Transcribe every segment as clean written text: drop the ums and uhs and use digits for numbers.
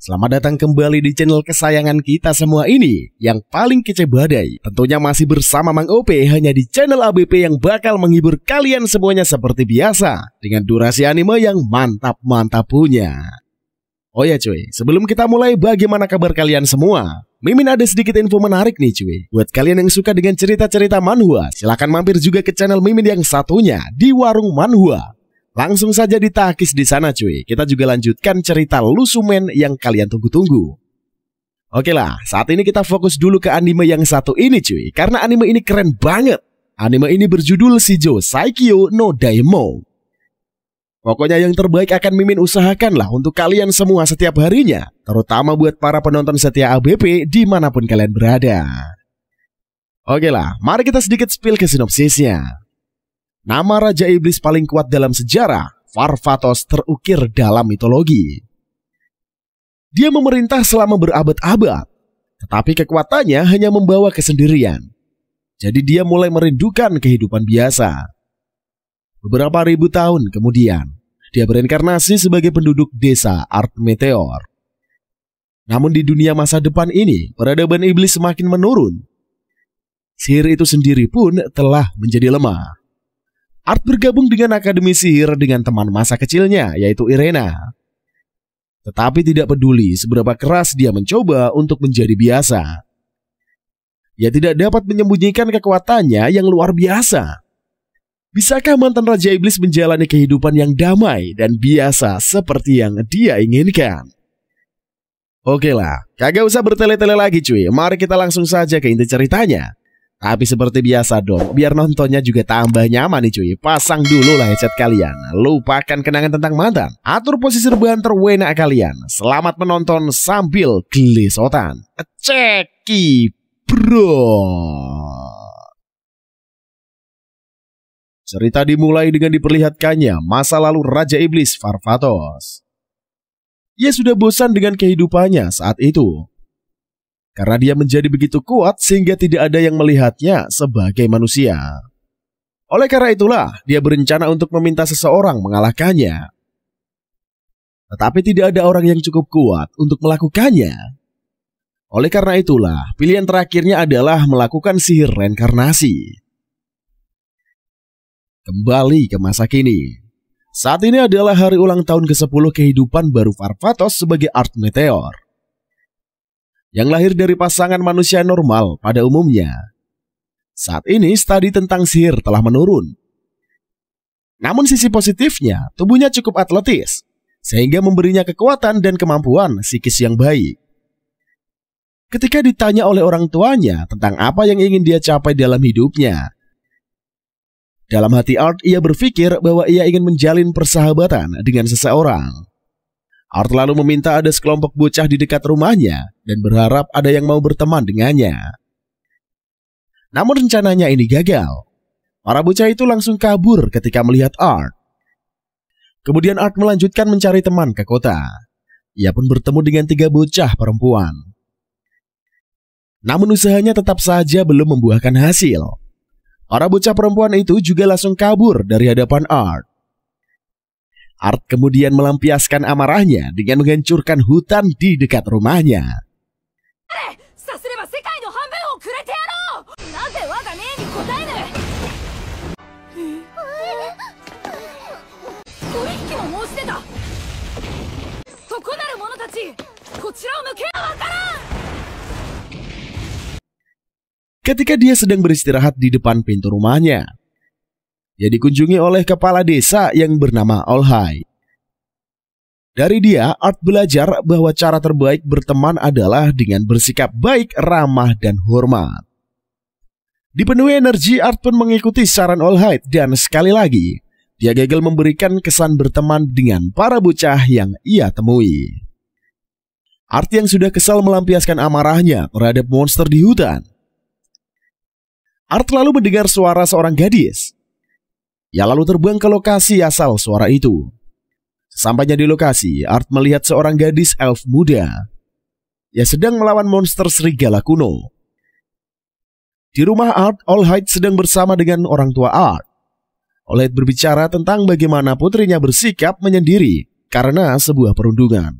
Selamat datang kembali di channel kesayangan kita semua ini, yang paling kece badai. Tentunya masih bersama Mang OP, hanya di channel ABP yang bakal menghibur kalian semuanya seperti biasa, dengan durasi anime yang mantap-mantap punya. Oh ya cuy, sebelum kita mulai, bagaimana kabar kalian semua? Mimin ada sedikit info menarik nih cuy. Buat kalian yang suka dengan cerita-cerita manhwa, silahkan mampir juga ke channel Mimin yang satunya, di Warung Manhwa. Langsung saja ditakis di sana cuy. Kita juga lanjutkan cerita Lusumen yang kalian tunggu-tunggu. Oke lah, saat ini kita fokus dulu ke anime yang satu ini cuy, karena anime ini keren banget. Anime ini berjudul Shijou Saikyo no Daimon. Pokoknya yang terbaik akan Mimin usahakan lah untuk kalian semua setiap harinya, terutama buat para penonton setia ABP dimanapun kalian berada. Oke lah, mari kita sedikit spill ke sinopsisnya. Nama Raja Iblis paling kuat dalam sejarah, Varvatos, terukir dalam mitologi. Dia memerintah selama berabad-abad, tetapi kekuatannya hanya membawa kesendirian. Jadi dia mulai merindukan kehidupan biasa. Beberapa ribu tahun kemudian, dia berinkarnasi sebagai penduduk desa Art Meteor. Namun di dunia masa depan ini, peradaban iblis semakin menurun. Sihir itu sendiri pun telah menjadi lemah. Art bergabung dengan Akademi Sihir dengan teman masa kecilnya, yaitu Irena. Tetapi tidak peduli seberapa keras dia mencoba untuk menjadi biasa. Ia tidak dapat menyembunyikan kekuatannya yang luar biasa. Bisakah mantan Raja Iblis menjalani kehidupan yang damai dan biasa seperti yang dia inginkan? Oke lah, kagak usah bertele-tele lagi cuy. Mari kita langsung saja ke inti ceritanya. Tapi seperti biasa dong, biar nontonnya juga tambah nyaman nih cuy, pasang dulu lah headset kalian. Lupakan kenangan tentang mantan. Atur posisi rebahan terwenak kalian. Selamat menonton sambil gelisotan. Ceki bro. Cerita dimulai dengan diperlihatkannya masa lalu Raja Iblis Varvatos. Ia sudah bosan dengan kehidupannya saat itu, karena dia menjadi begitu kuat sehingga tidak ada yang melihatnya sebagai manusia. Oleh karena itulah, dia berencana untuk meminta seseorang mengalahkannya. Tetapi tidak ada orang yang cukup kuat untuk melakukannya. Oleh karena itulah, pilihan terakhirnya adalah melakukan sihir reinkarnasi. Kembali ke masa kini. Saat ini adalah hari ulang tahun ke-10 kehidupan baru Varvatos sebagai Art Meteor, yang lahir dari pasangan manusia normal pada umumnya. Saat ini studi tentang sihir telah menurun. Namun sisi positifnya, tubuhnya cukup atletis, sehingga memberinya kekuatan dan kemampuan psikis yang baik. Ketika ditanya oleh orang tuanya tentang apa yang ingin dia capai dalam hidupnya, dalam hati Art ia berpikir bahwa ia ingin menjalin persahabatan dengan seseorang. Art lalu meminta ada sekelompok bocah di dekat rumahnya dan berharap ada yang mau berteman dengannya. Namun rencananya ini gagal. Para bocah itu langsung kabur ketika melihat Art. Kemudian Art melanjutkan mencari teman ke kota. Ia pun bertemu dengan 3 bocah perempuan. Namun usahanya tetap saja belum membuahkan hasil. Para bocah perempuan itu juga langsung kabur dari hadapan Art. Art kemudian melampiaskan amarahnya dengan menghancurkan hutan di dekat rumahnya. Ketika dia sedang beristirahat di depan pintu rumahnya, dia dikunjungi oleh kepala desa yang bernama Allhide. Dari dia, Art belajar bahwa cara terbaik berteman adalah dengan bersikap baik, ramah, dan hormat. Dipenuhi energi, Art pun mengikuti saran Allhide dan sekali lagi, dia gagal memberikan kesan berteman dengan para bocah yang ia temui. Art yang sudah kesal melampiaskan amarahnya terhadap monster di hutan. Art lalu mendengar suara seorang gadis. Ia lalu terbang ke lokasi asal suara itu. Sesampainya di lokasi, Art melihat seorang gadis elf muda. Ia sedang melawan monster serigala kuno. Di rumah Art, Allhide sedang bersama dengan orang tua Art. Allhide berbicara tentang bagaimana putrinya bersikap menyendiri karena sebuah perundungan.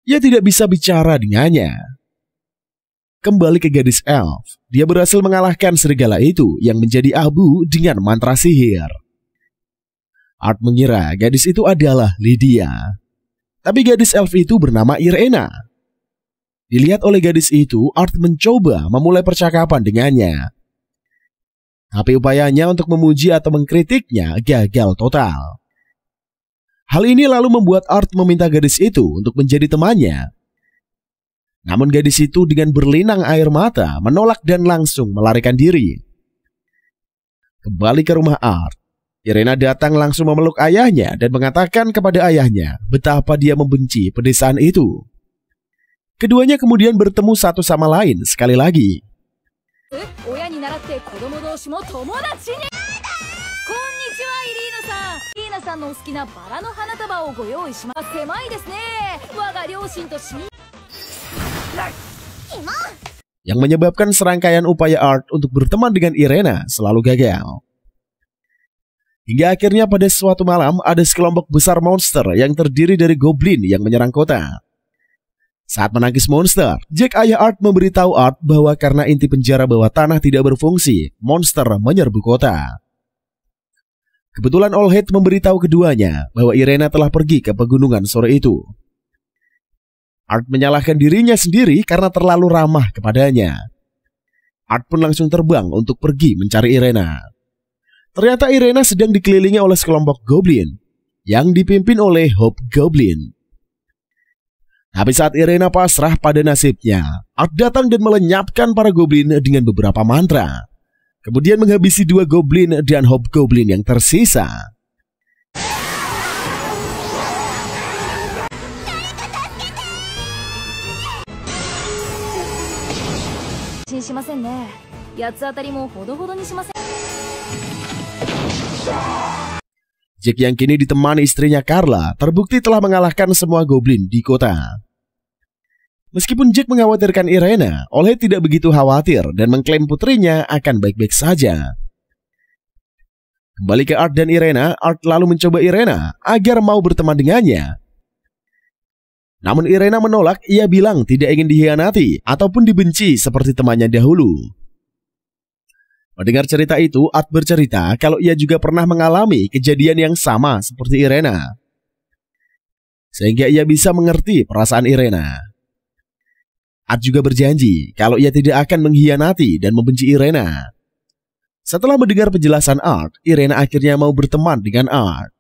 Ia tidak bisa bicara dengannya. Kembali ke gadis elf, dia berhasil mengalahkan serigala itu yang menjadi abu dengan mantra sihir. Art mengira gadis itu adalah Lydia. Tapi gadis elf itu bernama Irena. Dilihat oleh gadis itu, Art mencoba memulai percakapan dengannya. Tapi upayanya untuk memuji atau mengkritiknya gagal total. Hal ini lalu membuat Art meminta gadis itu untuk menjadi temannya. Namun gadis itu dengan berlinang air mata menolak dan langsung melarikan diri. Kembali ke rumah Art, Irena datang langsung memeluk ayahnya dan mengatakan kepada ayahnya betapa dia membenci pedesaan itu. Keduanya kemudian bertemu satu sama lain sekali lagi. Yang menyebabkan serangkaian upaya Art untuk berteman dengan Irena selalu gagal. Hingga akhirnya pada suatu malam ada sekelompok besar monster yang terdiri dari goblin yang menyerang kota. Saat menangkis monster, Jack ayah Art memberitahu Art bahwa karena inti penjara bawah tanah tidak berfungsi, monster menyerbu kota. Kebetulan Olhead memberitahu keduanya bahwa Irena telah pergi ke pegunungan sore itu. Art menyalahkan dirinya sendiri karena terlalu ramah kepadanya. Art pun langsung terbang untuk pergi mencari Irena. Ternyata Irena sedang dikelilingi oleh sekelompok goblin yang dipimpin oleh Hobgoblin. Tapi saat Irena pasrah pada nasibnya, Art datang dan melenyapkan para goblin dengan beberapa mantra. Kemudian menghabisi 2 goblin dan Hobgoblin yang tersisa. Jack yang kini ditemani istrinya Carla terbukti telah mengalahkan semua goblin di kota. Meskipun Jack mengkhawatirkan Irena, Olhead tidak begitu khawatir dan mengklaim putrinya akan baik-baik saja. Kembali ke Art dan Irena, Art lalu mencoba Irena agar mau berteman dengannya. Namun Irena menolak, ia bilang tidak ingin dikhianati ataupun dibenci seperti temannya dahulu. Mendengar cerita itu, Art bercerita kalau ia juga pernah mengalami kejadian yang sama seperti Irena. Sehingga ia bisa mengerti perasaan Irena. Art juga berjanji kalau ia tidak akan mengkhianati dan membenci Irena. Setelah mendengar penjelasan Art, Irena akhirnya mau berteman dengan Art.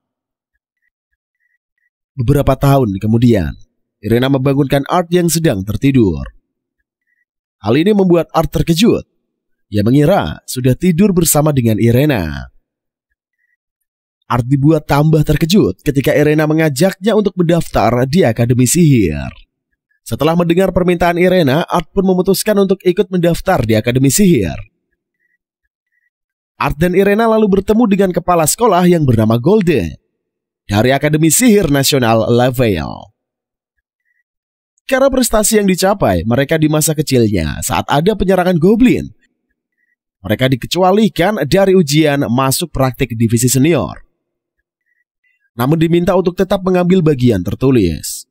Beberapa tahun kemudian, Irena membangunkan Art yang sedang tertidur. Hal ini membuat Art terkejut. Ia mengira sudah tidur bersama dengan Irena. Art dibuat tambah terkejut ketika Irena mengajaknya untuk mendaftar di Akademi Sihir. Setelah mendengar permintaan Irena, Art pun memutuskan untuk ikut mendaftar di Akademi Sihir. Art dan Irena lalu bertemu dengan kepala sekolah yang bernama Golden dari Akademi Sihir Nasional Lavale. Karena prestasi yang dicapai mereka di masa kecilnya saat ada penyerangan goblin, mereka dikecualikan dari ujian masuk praktik divisi senior. Namun diminta untuk tetap mengambil bagian tertulis.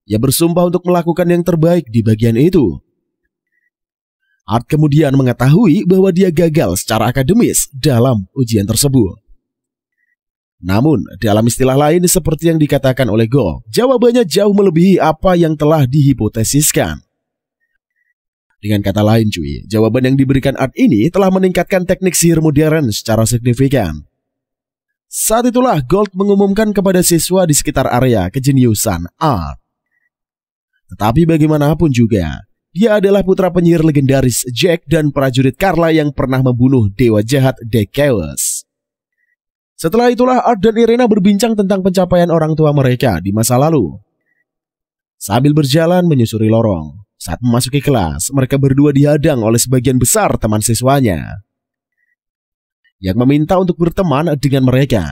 Ia bersumpah untuk melakukan yang terbaik di bagian itu. Art kemudian mengetahui bahwa dia gagal secara akademis dalam ujian tersebut. Namun, dalam istilah lain seperti yang dikatakan oleh Go, jawabannya jauh melebihi apa yang telah dihipotesiskan. Dengan kata lain cuy, jawaban yang diberikan Art ini telah meningkatkan teknik sihir modern secara signifikan. Saat itulah Gold mengumumkan kepada siswa di sekitar area kejeniusan Art. Tetapi bagaimanapun juga, dia adalah putra penyihir legendaris Jack dan prajurit Carla yang pernah membunuh dewa jahat Dekeus. Setelah itulah Art dan Irena berbincang tentang pencapaian orang tua mereka di masa lalu. Sambil berjalan menyusuri lorong, saat memasuki kelas, mereka berdua dihadang oleh sebagian besar teman siswanya yang meminta untuk berteman dengan mereka.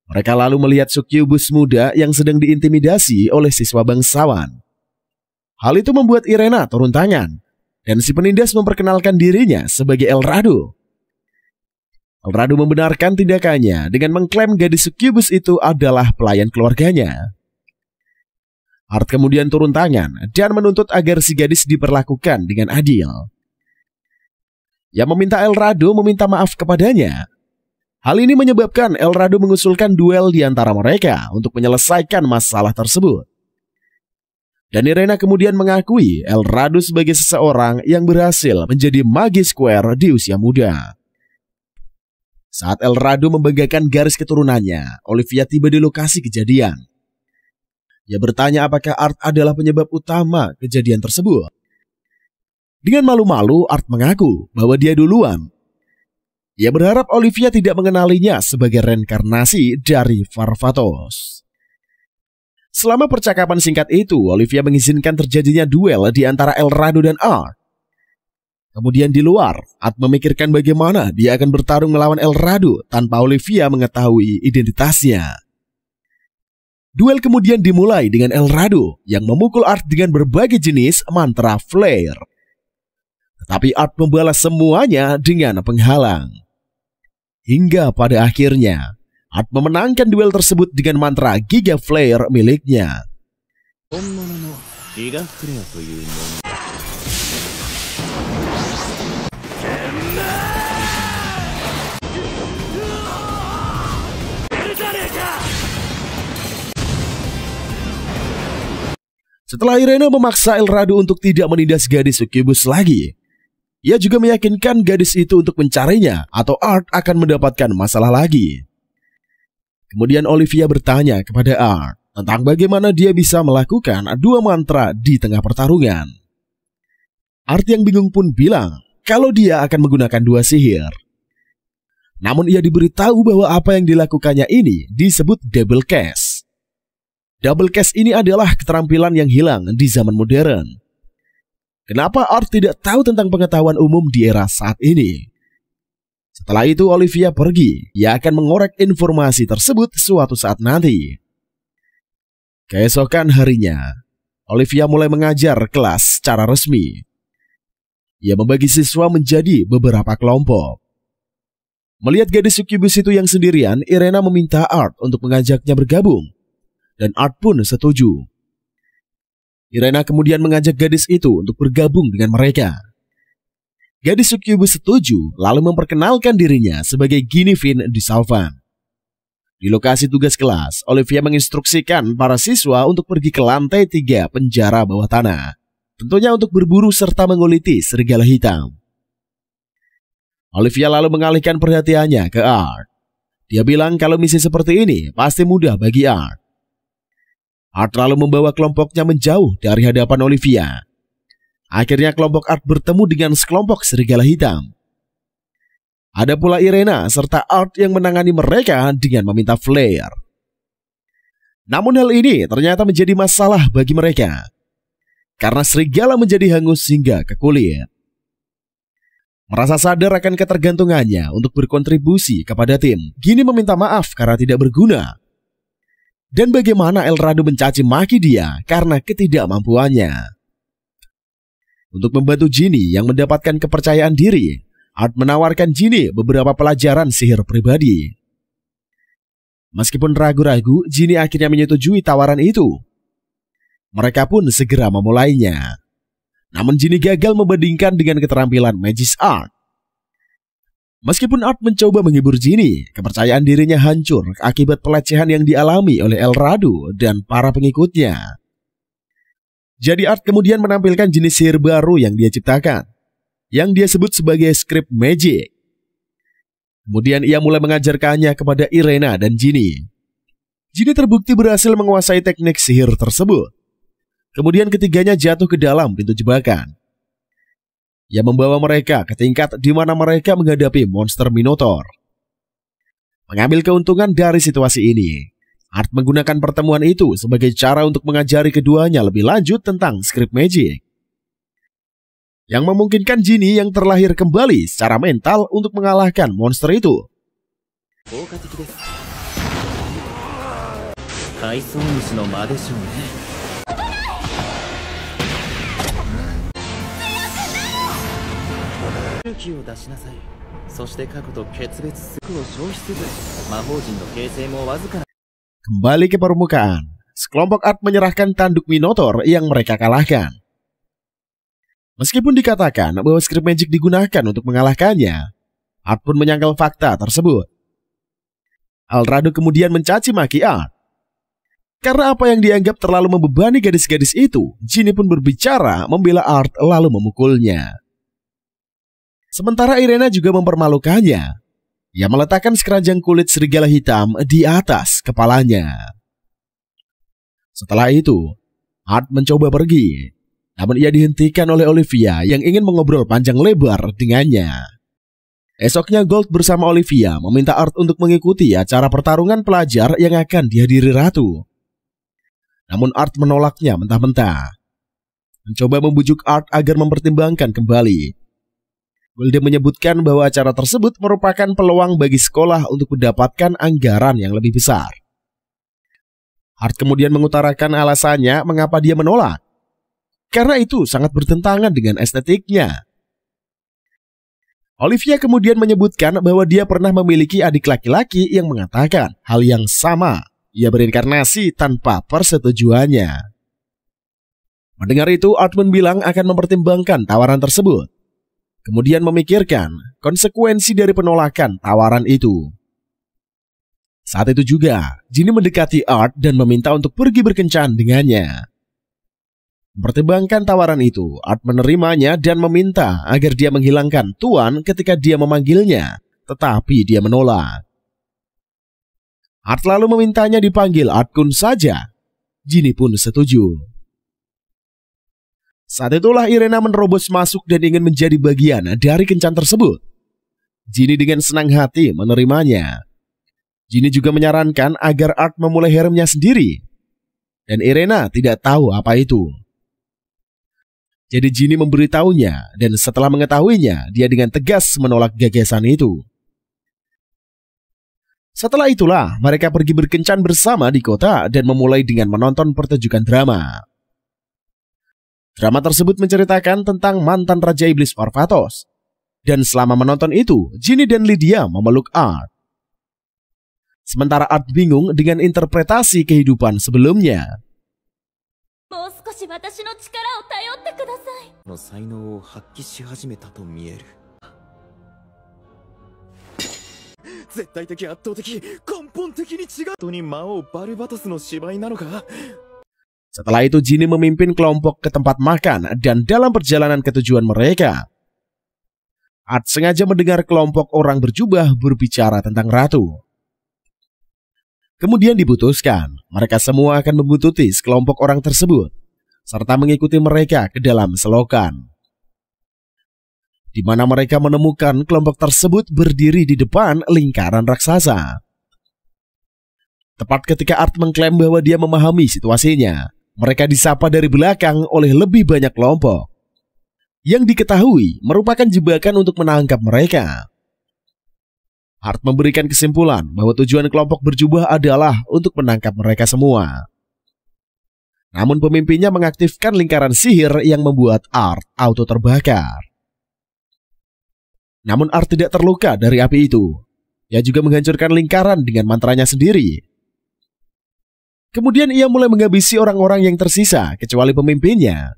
Mereka lalu melihat sukyubus muda yang sedang diintimidasi oleh siswa bangsawan. Hal itu membuat Irena turun tangan, dan si penindas memperkenalkan dirinya sebagai Elrado. Elrado membenarkan tindakannya dengan mengklaim gadis sukyubus itu adalah pelayan keluarganya. Art kemudian turun tangan dan menuntut agar si gadis diperlakukan dengan adil. Ia meminta El Rado meminta maaf kepadanya. Hal ini menyebabkan El Rado mengusulkan duel di antara mereka untuk menyelesaikan masalah tersebut. Dan Irena kemudian mengakui El Rado sebagai seseorang yang berhasil menjadi Magi Square di usia muda. Saat El Rado membanggakan garis keturunannya, Olivia tiba di lokasi kejadian. Ia bertanya apakah Art adalah penyebab utama kejadian tersebut. Dengan malu-malu, Art mengaku bahwa dia duluan. Ia berharap Olivia tidak mengenalinya sebagai reinkarnasi dari Varvatos. Selama percakapan singkat itu, Olivia mengizinkan terjadinya duel di antara El Rado dan Art. Kemudian di luar, Art memikirkan bagaimana dia akan bertarung melawan El Rado tanpa Olivia mengetahui identitasnya. Duel kemudian dimulai dengan El Rado yang memukul Art dengan berbagai jenis mantra flare. Tetapi Art membalas semuanya dengan penghalang. Hingga pada akhirnya, Art memenangkan duel tersebut dengan mantra Giga Flare miliknya. Setelah Irena memaksa El Rado untuk tidak menindas gadis Succubus lagi, ia juga meyakinkan gadis itu untuk mencarinya atau Art akan mendapatkan masalah lagi. Kemudian Olivia bertanya kepada Art tentang bagaimana dia bisa melakukan dua mantra di tengah pertarungan. Art yang bingung pun bilang kalau dia akan menggunakan dua sihir. Namun ia diberitahu bahwa apa yang dilakukannya ini disebut double cast. Double cast ini adalah keterampilan yang hilang di zaman modern. Kenapa Art tidak tahu tentang pengetahuan umum di era saat ini? Setelah itu Olivia pergi. Ia akan mengorek informasi tersebut suatu saat nanti. Keesokan harinya, Olivia mulai mengajar kelas secara resmi. Ia membagi siswa menjadi beberapa kelompok. Melihat gadis Succubus itu yang sendirian, Irena meminta Art untuk mengajaknya bergabung. Dan Art pun setuju. Irena kemudian mengajak gadis itu untuk bergabung dengan mereka. Gadis Succubus setuju lalu memperkenalkan dirinya sebagai Guinevere de Salvan. Di lokasi tugas kelas, Olivia menginstruksikan para siswa untuk pergi ke lantai 3 penjara bawah tanah. Tentunya untuk berburu serta menguliti serigala hitam. Olivia lalu mengalihkan perhatiannya ke Art. Dia bilang kalau misi seperti ini pasti mudah bagi Art. Art lalu membawa kelompoknya menjauh dari hadapan Olivia. Akhirnya kelompok Art bertemu dengan sekelompok serigala hitam. Ada pula Irena serta Art yang menangani mereka dengan meminta flare. Namun hal ini ternyata menjadi masalah bagi mereka. Karena serigala menjadi hangus hingga ke kulit. Merasa sadar akan ketergantungannya untuk berkontribusi kepada tim, Ginny meminta maaf karena tidak berguna. Dan bagaimana El Rado mencaci maki dia karena ketidakmampuannya. Untuk membantu Ginny yang mendapatkan kepercayaan diri, Art menawarkan Ginny beberapa pelajaran sihir pribadi. Meskipun ragu-ragu, Ginny akhirnya menyetujui tawaran itu. Mereka pun segera memulainya. Namun Ginny gagal membandingkan dengan keterampilan Magis Art. Meskipun Art mencoba menghibur Ginny, kepercayaan dirinya hancur akibat pelecehan yang dialami oleh El Rado dan para pengikutnya. Jadi Art kemudian menampilkan jenis sihir baru yang dia ciptakan, yang dia sebut sebagai script magic. Kemudian ia mulai mengajarkannya kepada Irena dan Ginny. Ginny terbukti berhasil menguasai teknik sihir tersebut. Kemudian ketiganya jatuh ke dalam pintu jebakan. Ia membawa mereka ke tingkat di mana mereka menghadapi monster Minotaur. Mengambil keuntungan dari situasi ini, Art menggunakan pertemuan itu sebagai cara untuk mengajari keduanya lebih lanjut tentang script magic. Yang memungkinkan Ginny yang terlahir kembali secara mental untuk mengalahkan monster itu. Kembali ke permukaan, sekelompok Art menyerahkan tanduk Minotaur yang mereka kalahkan. Meskipun dikatakan bahwa script magic digunakan untuk mengalahkannya, Art pun menyangkal fakta tersebut. Alrado kemudian mencaci maki Art. Karena apa yang dianggap terlalu membebani gadis-gadis itu, Ginny pun berbicara membela Art lalu memukulnya. Sementara Irena juga mempermalukannya. Ia meletakkan sekeranjang kulit serigala hitam di atas kepalanya. Setelah itu, Art mencoba pergi, namun ia dihentikan oleh Olivia yang ingin mengobrol panjang lebar dengannya. Esoknya Gold bersama Olivia meminta Art untuk mengikuti acara pertarungan pelajar yang akan dihadiri Ratu. Namun Art menolaknya mentah-mentah. Mencoba membujuk Art agar mempertimbangkan kembali. Golden menyebutkan bahwa acara tersebut merupakan peluang bagi sekolah untuk mendapatkan anggaran yang lebih besar. Art kemudian mengutarakan alasannya mengapa dia menolak. Karena itu sangat bertentangan dengan estetiknya. Olivia kemudian menyebutkan bahwa dia pernah memiliki adik laki-laki yang mengatakan hal yang sama. Ia berinkarnasi tanpa persetujuannya. Mendengar itu, Art bilang akan mempertimbangkan tawaran tersebut. Kemudian memikirkan konsekuensi dari penolakan tawaran itu. Saat itu juga, Ginny mendekati Art dan meminta untuk pergi berkencan dengannya. Mempertimbangkan tawaran itu, Art menerimanya dan meminta agar dia menghilangkan Tuan ketika dia memanggilnya, tetapi dia menolak. Art lalu memintanya dipanggil Art-kun saja. Ginny pun setuju. Saat itulah Irena menerobos masuk dan ingin menjadi bagian dari kencan tersebut. Ginny dengan senang hati menerimanya. Ginny juga menyarankan agar Art memulai haremnya sendiri. Dan Irena tidak tahu apa itu. Jadi Ginny memberitahunya dan setelah mengetahuinya, dia dengan tegas menolak gagasan itu. Setelah itulah mereka pergi berkencan bersama di kota dan memulai dengan menonton pertunjukan drama. Drama tersebut menceritakan tentang mantan Raja Iblis Parvatos. Dan selama menonton itu, Ginny dan Lydia memeluk Art. Sementara Art bingung dengan interpretasi kehidupan sebelumnya. Setelah itu Ginny memimpin kelompok ke tempat makan dan dalam perjalanan ke tujuan mereka, Art sengaja mendengar kelompok orang berjubah berbicara tentang Ratu. Kemudian diputuskan, mereka semua akan membuntuti sekelompok orang tersebut, serta mengikuti mereka ke dalam selokan. Di mana mereka menemukan kelompok tersebut berdiri di depan lingkaran raksasa. Tepat ketika Art mengklaim bahwa dia memahami situasinya, mereka disapa dari belakang oleh lebih banyak kelompok. Yang diketahui merupakan jebakan untuk menangkap mereka. Art memberikan kesimpulan bahwa tujuan kelompok berjubah adalah untuk menangkap mereka semua. Namun pemimpinnya mengaktifkan lingkaran sihir yang membuat Art auto terbakar. Namun Art tidak terluka dari api itu. Ia juga menghancurkan lingkaran dengan mantranya sendiri. Kemudian ia mulai menghabisi orang-orang yang tersisa kecuali pemimpinnya.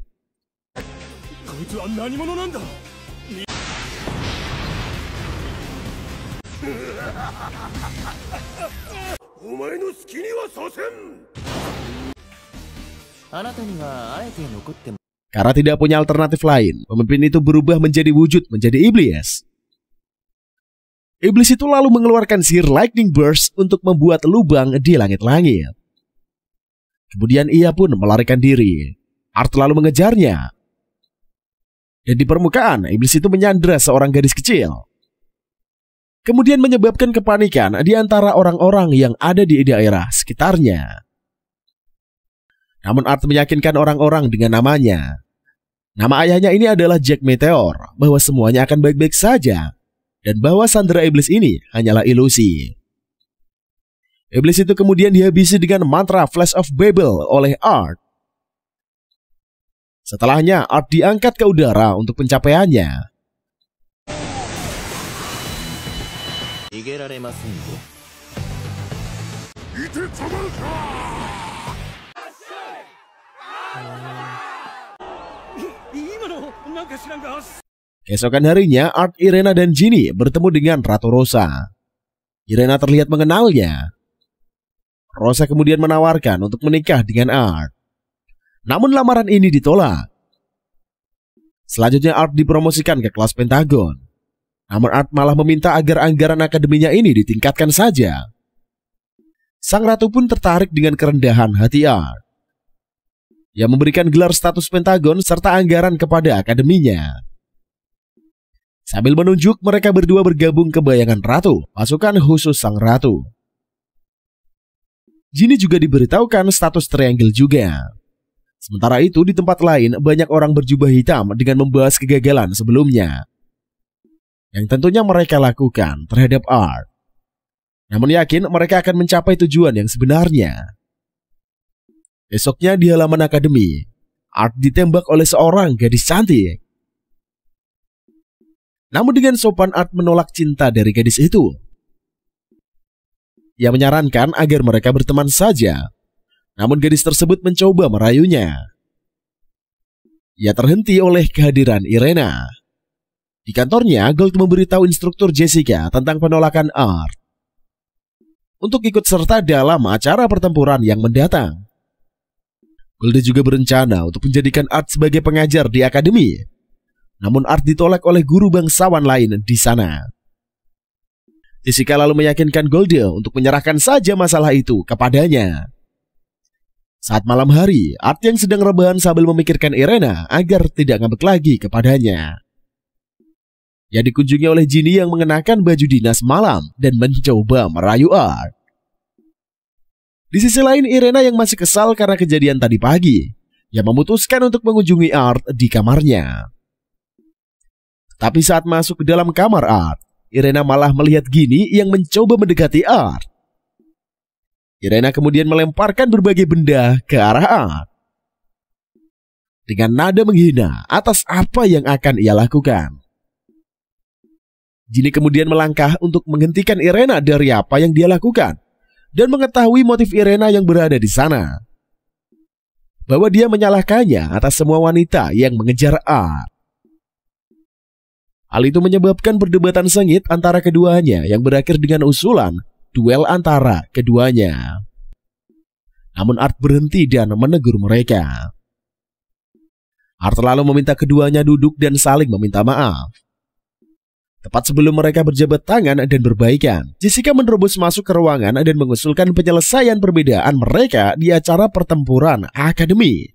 Karena tidak punya alternatif lain, pemimpin itu berubah menjadi wujud menjadi iblis. Iblis itu lalu mengeluarkan sihir lightning burst untuk membuat lubang di langit-langit. Kemudian ia pun melarikan diri. Art lalu mengejarnya. Dan di permukaan, iblis itu menyandra seorang gadis kecil. Kemudian menyebabkan kepanikan di antara orang-orang yang ada di daerah sekitarnya. Namun Art meyakinkan orang-orang dengan namanya. Nama ayahnya ini adalah Jack Meteor, bahwa semuanya akan baik-baik saja. Dan bahwa sandera iblis ini hanyalah ilusi. Iblis itu kemudian dihabisi dengan mantra Flash of Babel oleh Art. Setelahnya Art diangkat ke udara untuk pencapaiannya. Keesokan harinya, Art, Irena, dan Ginny bertemu dengan Ratu Rosa. Irena terlihat mengenalnya. Rosa kemudian menawarkan untuk menikah dengan Art. Namun lamaran ini ditolak. Selanjutnya Art dipromosikan ke kelas Pentagon. Namun Art malah meminta agar anggaran akademinya ini ditingkatkan saja. Sang ratu pun tertarik dengan kerendahan hati Art. Ia memberikan gelar status Pentagon serta anggaran kepada akademinya. Sambil menunjuk, mereka berdua bergabung ke bayangan ratu, pasukan khusus sang ratu. Ginny juga diberitahukan status triangle juga. Sementara itu di tempat lain banyak orang berjubah hitam dengan membahas kegagalan sebelumnya yang tentunya mereka lakukan terhadap Art. Namun yakin mereka akan mencapai tujuan yang sebenarnya. Esoknya di halaman akademi, Art ditembak oleh seorang gadis cantik. Namun dengan sopan Art menolak cinta dari gadis itu. Ia menyarankan agar mereka berteman saja. Namun gadis tersebut mencoba merayunya. Ia terhenti oleh kehadiran Irena. Di kantornya, Gold memberitahu instruktur Jessica tentang penolakan Art untuk ikut serta dalam acara pertempuran yang mendatang. Gold juga berencana untuk menjadikan Art sebagai pengajar di akademi. Namun Art ditolak oleh guru bangsawan lain di sana. Jessica lalu meyakinkan Golde untuk menyerahkan saja masalah itu kepadanya. Saat malam hari, Art yang sedang rebahan sambil memikirkan Irena agar tidak ngambek lagi kepadanya. Ia dikunjungi oleh Ginny yang mengenakan baju dinas malam dan mencoba merayu Art. Di sisi lain, Irena yang masih kesal karena kejadian tadi pagi, ia memutuskan untuk mengunjungi Art di kamarnya. Tapi saat masuk ke dalam kamar Art, Irena malah melihat Ginny yang mencoba mendekati Art. Irena kemudian melemparkan berbagai benda ke arah Art dengan nada menghina atas apa yang akan ia lakukan. Ginny kemudian melangkah untuk menghentikan Irena dari apa yang dia lakukan dan mengetahui motif Irena yang berada di sana, bahwa dia menyalahkannya atas semua wanita yang mengejar Art. Hal itu menyebabkan perdebatan sengit antara keduanya yang berakhir dengan usulan duel antara keduanya. Namun Art berhenti dan menegur mereka. Art lalu meminta keduanya duduk dan saling meminta maaf. Tepat sebelum mereka berjabat tangan dan berbaikan, Jessica menerobos masuk ke ruangan dan mengusulkan penyelesaian perbedaan mereka di acara pertempuran akademi.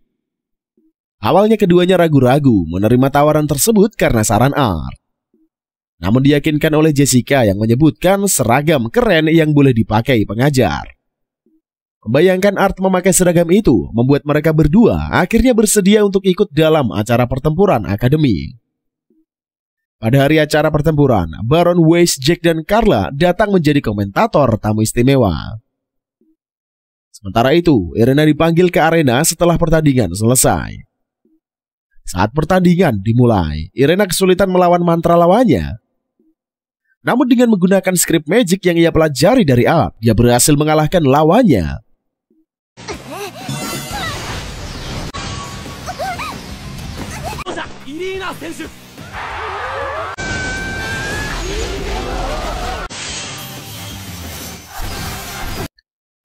Awalnya keduanya ragu-ragu menerima tawaran tersebut karena saran Art. Namun diyakinkan oleh Jessica yang menyebutkan seragam keren yang boleh dipakai pengajar. Membayangkan Art memakai seragam itu membuat mereka berdua akhirnya bersedia untuk ikut dalam acara pertempuran akademi. Pada hari acara pertempuran, Baron Weiss, Jack, dan Carla datang menjadi komentator tamu istimewa. Sementara itu, Irena dipanggil ke arena setelah pertandingan selesai. Saat pertandingan dimulai, Irena kesulitan melawan mantra lawannya. Namun dengan menggunakan skrip magic yang ia pelajari dari Art, dia berhasil mengalahkan lawannya.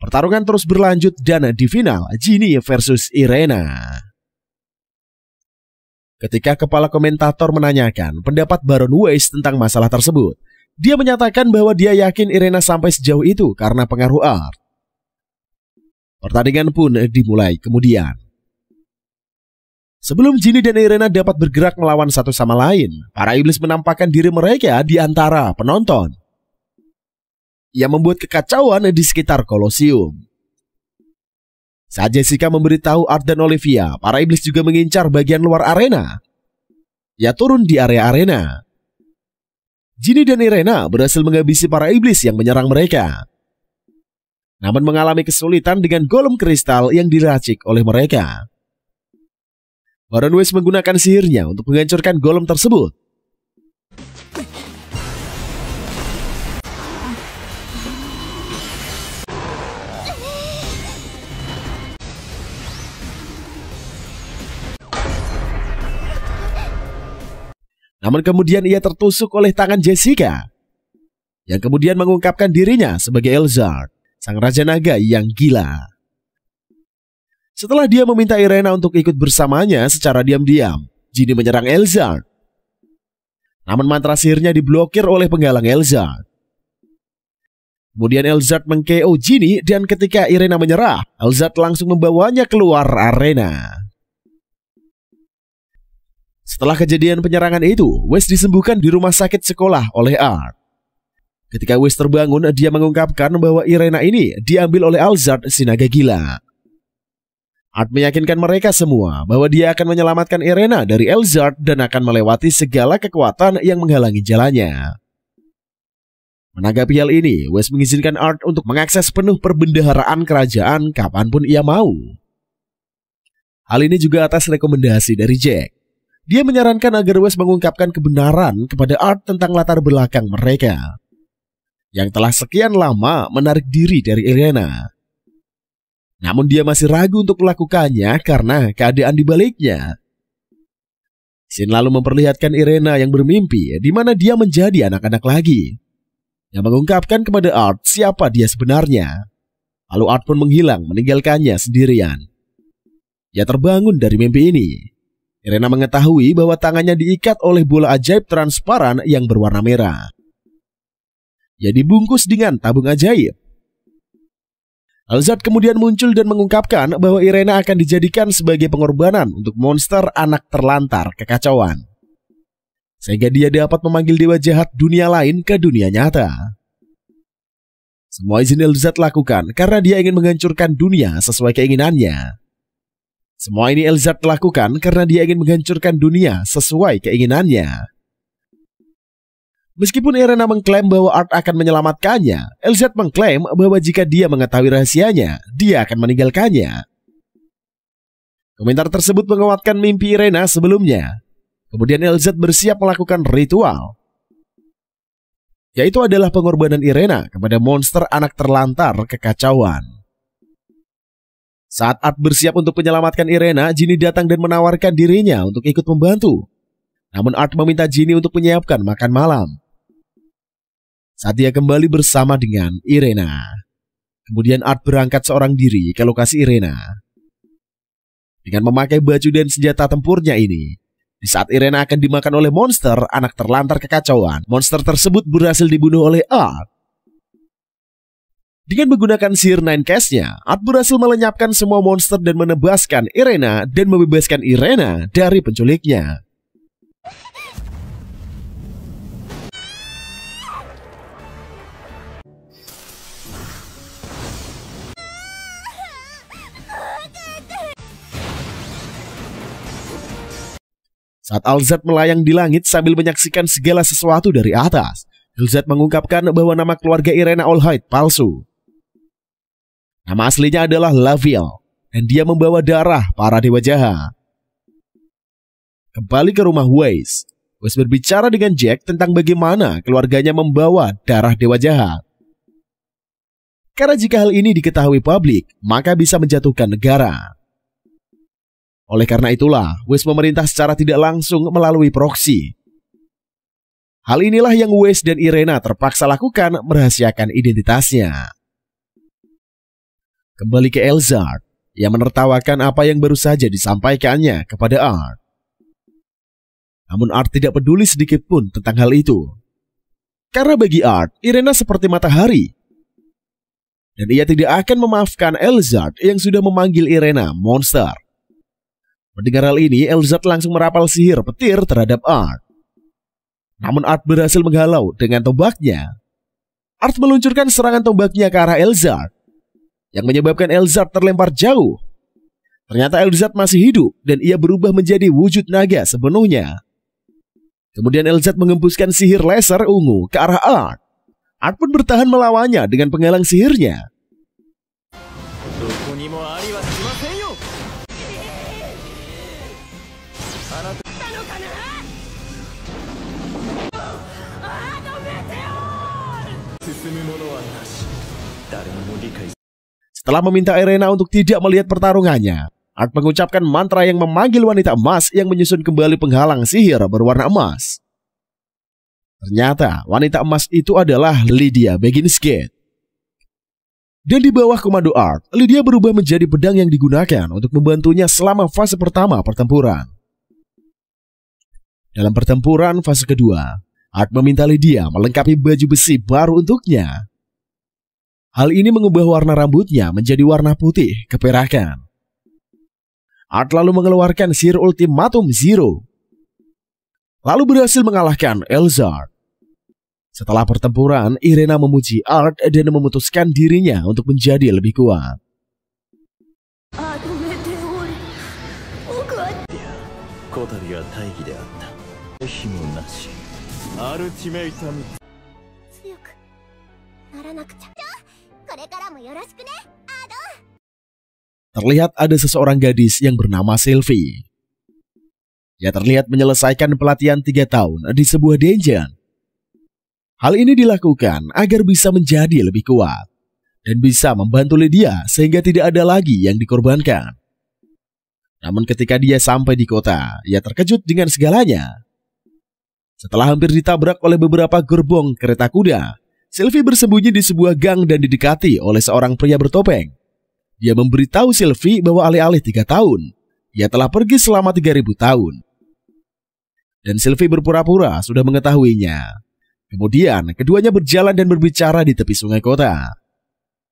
Pertarungan terus berlanjut dan di final, Ginny versus Irena. Ketika kepala komentator menanyakan pendapat Baron Weiss tentang masalah tersebut, dia menyatakan bahwa dia yakin Irena sampai sejauh itu karena pengaruh Art. Pertandingan pun dimulai kemudian. Sebelum Ginny dan Irena dapat bergerak melawan satu sama lain, para iblis menampakkan diri mereka di antara penonton. Ia membuat kekacauan di sekitar Kolosium. Saat Jessica memberitahu Art dan Olivia, para iblis juga mengincar bagian luar arena. Ia turun di area arena. Ginny dan Irena berhasil menghabisi para iblis yang menyerang mereka. Namun mengalami kesulitan dengan golem kristal yang diracik oleh mereka. Baron Weiss menggunakan sihirnya untuk menghancurkan golem tersebut. Namun kemudian ia tertusuk oleh tangan Jessica, yang kemudian mengungkapkan dirinya sebagai Elzard, sang Raja Naga yang gila. Setelah dia meminta Irena untuk ikut bersamanya secara diam-diam, Ginny menyerang Elzard. Namun mantra sihirnya diblokir oleh penggalang Elzard. Kemudian Elzard meng-KO Ginny dan ketika Irena menyerah, Elzard langsung membawanya keluar arena. Setelah kejadian penyerangan itu, Wes disembuhkan di rumah sakit sekolah oleh Art. Ketika Wes terbangun, dia mengungkapkan bahwa Irena ini diambil oleh Elzard si naga gila. Art meyakinkan mereka semua bahwa dia akan menyelamatkan Irena dari Elzard dan akan melewati segala kekuatan yang menghalangi jalannya. Menanggapi hal ini, Wes mengizinkan Art untuk mengakses penuh perbendaharaan kerajaan kapanpun ia mau. Hal ini juga atas rekomendasi dari Jack. Dia menyarankan agar Wes mengungkapkan kebenaran kepada Art tentang latar belakang mereka, yang telah sekian lama menarik diri dari Irena. Namun dia masih ragu untuk melakukannya karena keadaan di baliknya. Scene lalu memperlihatkan Irena yang bermimpi di mana dia menjadi anak-anak lagi, yang mengungkapkan kepada Art siapa dia sebenarnya. Lalu Art pun menghilang meninggalkannya sendirian. Ia terbangun dari mimpi ini. Irena mengetahui bahwa tangannya diikat oleh bola ajaib transparan yang berwarna merah. Ia dibungkus dengan tabung ajaib. Elzard kemudian muncul dan mengungkapkan bahwa Irena akan dijadikan sebagai pengorbanan untuk monster anak terlantar kekacauan, sehingga dia dapat memanggil dewa jahat dunia lain ke dunia nyata. Semua izin Elzard lakukan karena dia ingin menghancurkan dunia sesuai keinginannya. Semua ini Elzard lakukan karena dia ingin menghancurkan dunia sesuai keinginannya. Meskipun Irena mengklaim bahwa Art akan menyelamatkannya, Elzard mengklaim bahwa jika dia mengetahui rahasianya, dia akan meninggalkannya. Komentar tersebut menguatkan mimpi Irena sebelumnya. Kemudian Elzard bersiap melakukan ritual, yaitu adalah pengorbanan Irena kepada monster anak terlantar kekacauan. Saat Art bersiap untuk menyelamatkan Irena, Ginny datang dan menawarkan dirinya untuk ikut membantu. Namun Art meminta Ginny untuk menyiapkan makan malam saat dia kembali bersama dengan Irena. Kemudian Art berangkat seorang diri ke lokasi Irena dengan memakai baju dan senjata tempurnya ini. Di saat Irena akan dimakan oleh monster anak terlantar kekacauan, monster tersebut berhasil dibunuh oleh Art. Dengan menggunakan sihir Nine Cast-nya, Art berhasil melenyapkan semua monster dan menebaskan Irena dan membebaskan Irena dari penculiknya. Saat Elzard melayang di langit sambil menyaksikan segala sesuatu dari atas, Elzard mengungkapkan bahwa nama keluarga Irena Allhide palsu. Nama aslinya adalah Laville, dan dia membawa darah para dewa jahat. Kembali ke rumah Wes berbicara dengan Jack tentang bagaimana keluarganya membawa darah dewa jahat. Karena jika hal ini diketahui publik, maka bisa menjatuhkan negara. Oleh karena itulah, Wes memerintah secara tidak langsung melalui proksi. Hal inilah yang Wes dan Irena terpaksa lakukan merahasiakan identitasnya. Kembali ke Elzard, ia menertawakan apa yang baru saja disampaikannya kepada Art. Namun Art tidak peduli sedikit pun tentang hal itu. Karena bagi Art, Irena seperti matahari. Dan ia tidak akan memaafkan Elzard yang sudah memanggil Irena monster. Mendengar hal ini, Elzard langsung merapal sihir petir terhadap Art. Namun Art berhasil menghalau dengan tombaknya. Art meluncurkan serangan tombaknya ke arah Elzard, yang menyebabkan Elzard terlempar jauh. Ternyata Elzard masih hidup dan ia berubah menjadi wujud naga sepenuhnya. Kemudian Elzard mengembuskan sihir laser ungu ke arah Art. Art pun bertahan melawannya dengan penghalang sihirnya. Setelah meminta Irena untuk tidak melihat pertarungannya, Art mengucapkan mantra yang memanggil wanita emas yang menyusun kembali penghalang sihir berwarna emas. Ternyata wanita emas itu adalah Lydia Baginskate. Dan di bawah komando Art, Lydia berubah menjadi pedang yang digunakan untuk membantunya selama fase pertama pertempuran. Dalam pertempuran fase kedua, Art meminta Lydia melengkapi baju besi baru untuknya. Hal ini mengubah warna rambutnya menjadi warna putih keperakan. Art lalu mengeluarkan sihir ultimatum Zero, lalu berhasil mengalahkan Elzar. Setelah pertempuran, Irena memuji Art dan memutuskan dirinya untuk menjadi lebih kuat. Terlihat ada seseorang gadis yang bernama Sylvie. Ia terlihat menyelesaikan pelatihan 3 tahun di sebuah dungeon. Hal ini dilakukan agar bisa menjadi lebih kuat dan bisa membantu Lydia sehingga tidak ada lagi yang dikorbankan. Namun ketika dia sampai di kota, ia terkejut dengan segalanya. Setelah hampir ditabrak oleh beberapa gerbong kereta kuda, Sylvie bersembunyi di sebuah gang dan didekati oleh seorang pria bertopeng. Dia memberitahu Sylvie bahwa alih-alih 3 tahun, ia telah pergi selama 3000 tahun. Dan Sylvie berpura-pura sudah mengetahuinya. Kemudian keduanya berjalan dan berbicara di tepi sungai kota.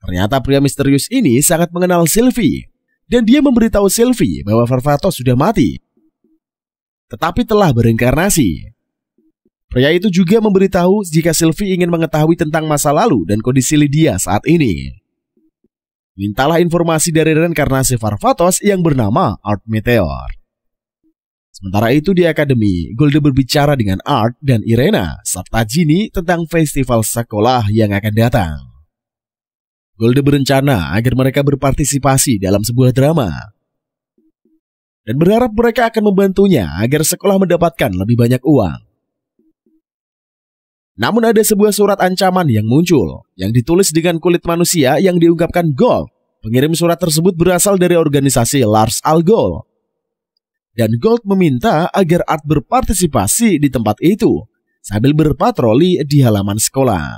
Ternyata pria misterius ini sangat mengenal Sylvie, dan dia memberitahu Sylvie bahwa Varvatos sudah mati, tetapi telah bereinkarnasi. Pria itu juga memberitahu jika Sylvie ingin mengetahui tentang masa lalu dan kondisi Lydia saat ini. Mintalah informasi dari reinkarnasi Varvatos yang bernama Art Meteor. Sementara itu di akademi, Golde berbicara dengan Art dan Irena serta Ginny tentang festival sekolah yang akan datang. Golde berencana agar mereka berpartisipasi dalam sebuah drama dan berharap mereka akan membantunya agar sekolah mendapatkan lebih banyak uang. Namun ada sebuah surat ancaman yang muncul yang ditulis dengan kulit manusia yang diungkapkan Gold. Pengirim surat tersebut berasal dari organisasi Lars Al Gold. Dan Gold meminta agar Art berpartisipasi di tempat itu sambil berpatroli di halaman sekolah.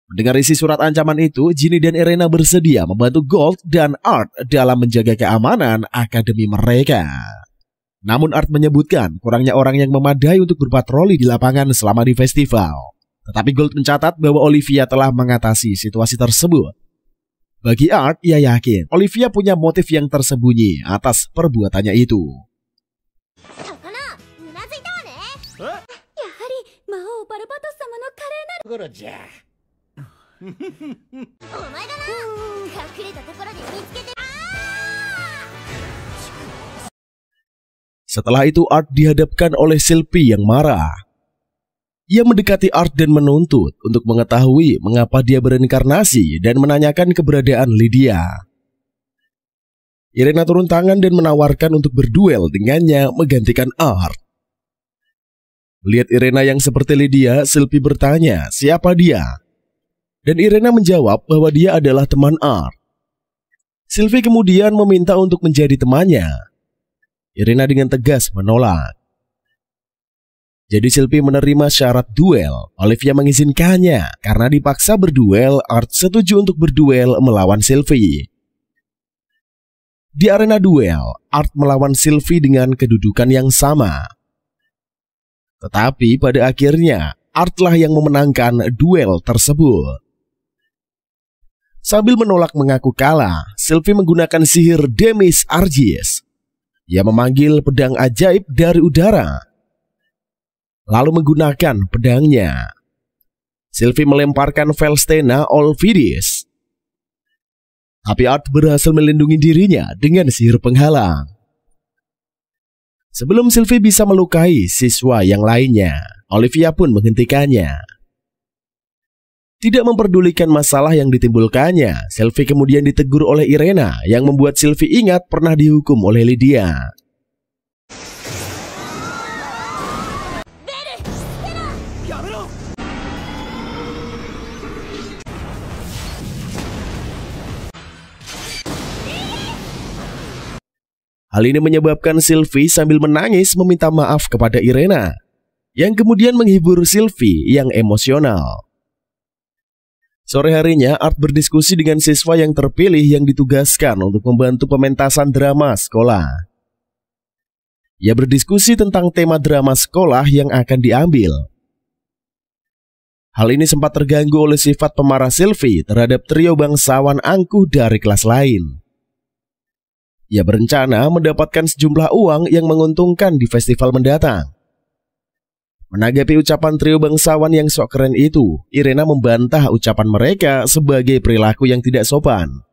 Mendengar isi surat ancaman itu, Ginny dan Irena bersedia membantu Gold dan Art dalam menjaga keamanan akademi mereka. Namun Art menyebutkan kurangnya orang yang memadai untuk berpatroli di lapangan selama di festival. Tetapi Gold mencatat bahwa Olivia telah mengatasi situasi tersebut. Bagi Art, ia yakin Olivia punya motif yang tersembunyi atas perbuatannya itu. Setelah itu Art dihadapkan oleh Sylvie yang marah. Ia mendekati Art dan menuntut untuk mengetahui mengapa dia bereinkarnasi dan menanyakan keberadaan Lydia. Irena turun tangan dan menawarkan untuk berduel dengannya menggantikan Art. Melihat Irena yang seperti Lydia, Sylvie bertanya siapa dia. Dan Irena menjawab bahwa dia adalah teman Art. Sylvie kemudian meminta untuk menjadi temannya. Irena dengan tegas menolak. Jadi Sylvie menerima syarat duel. Olivia mengizinkannya karena dipaksa berduel. Art setuju untuk berduel melawan Sylvie. Di arena duel, Art melawan Sylvie dengan kedudukan yang sama. Tetapi pada akhirnya Art lah yang memenangkan duel tersebut. Sambil menolak mengaku kalah, Sylvie menggunakan sihir Demis Argis. Ia memanggil pedang ajaib dari udara, lalu menggunakan pedangnya. Sylvie melemparkan Velstena Olvidis. Tapi Art berhasil melindungi dirinya dengan sihir penghalang. Sebelum Sylvie bisa melukai siswa yang lainnya, Olivia pun menghentikannya. Tidak memperdulikan masalah yang ditimbulkannya, Sylvie kemudian ditegur oleh Irena yang membuat Sylvie ingat pernah dihukum oleh Lydia. Hal ini menyebabkan Sylvie sambil menangis meminta maaf kepada Irena. yang kemudian menghibur Sylvie yang emosional. Sore harinya, Art berdiskusi dengan siswa yang terpilih yang ditugaskan untuk membantu pementasan drama sekolah. Ia berdiskusi tentang tema drama sekolah yang akan diambil. Hal ini sempat terganggu oleh sifat pemarah Sylvie terhadap trio bangsawan angkuh dari kelas lain. Ia berencana mendapatkan sejumlah uang yang menguntungkan di festival mendatang. Menanggapi ucapan trio bangsawan yang sok keren itu, Irena membantah ucapan mereka sebagai perilaku yang tidak sopan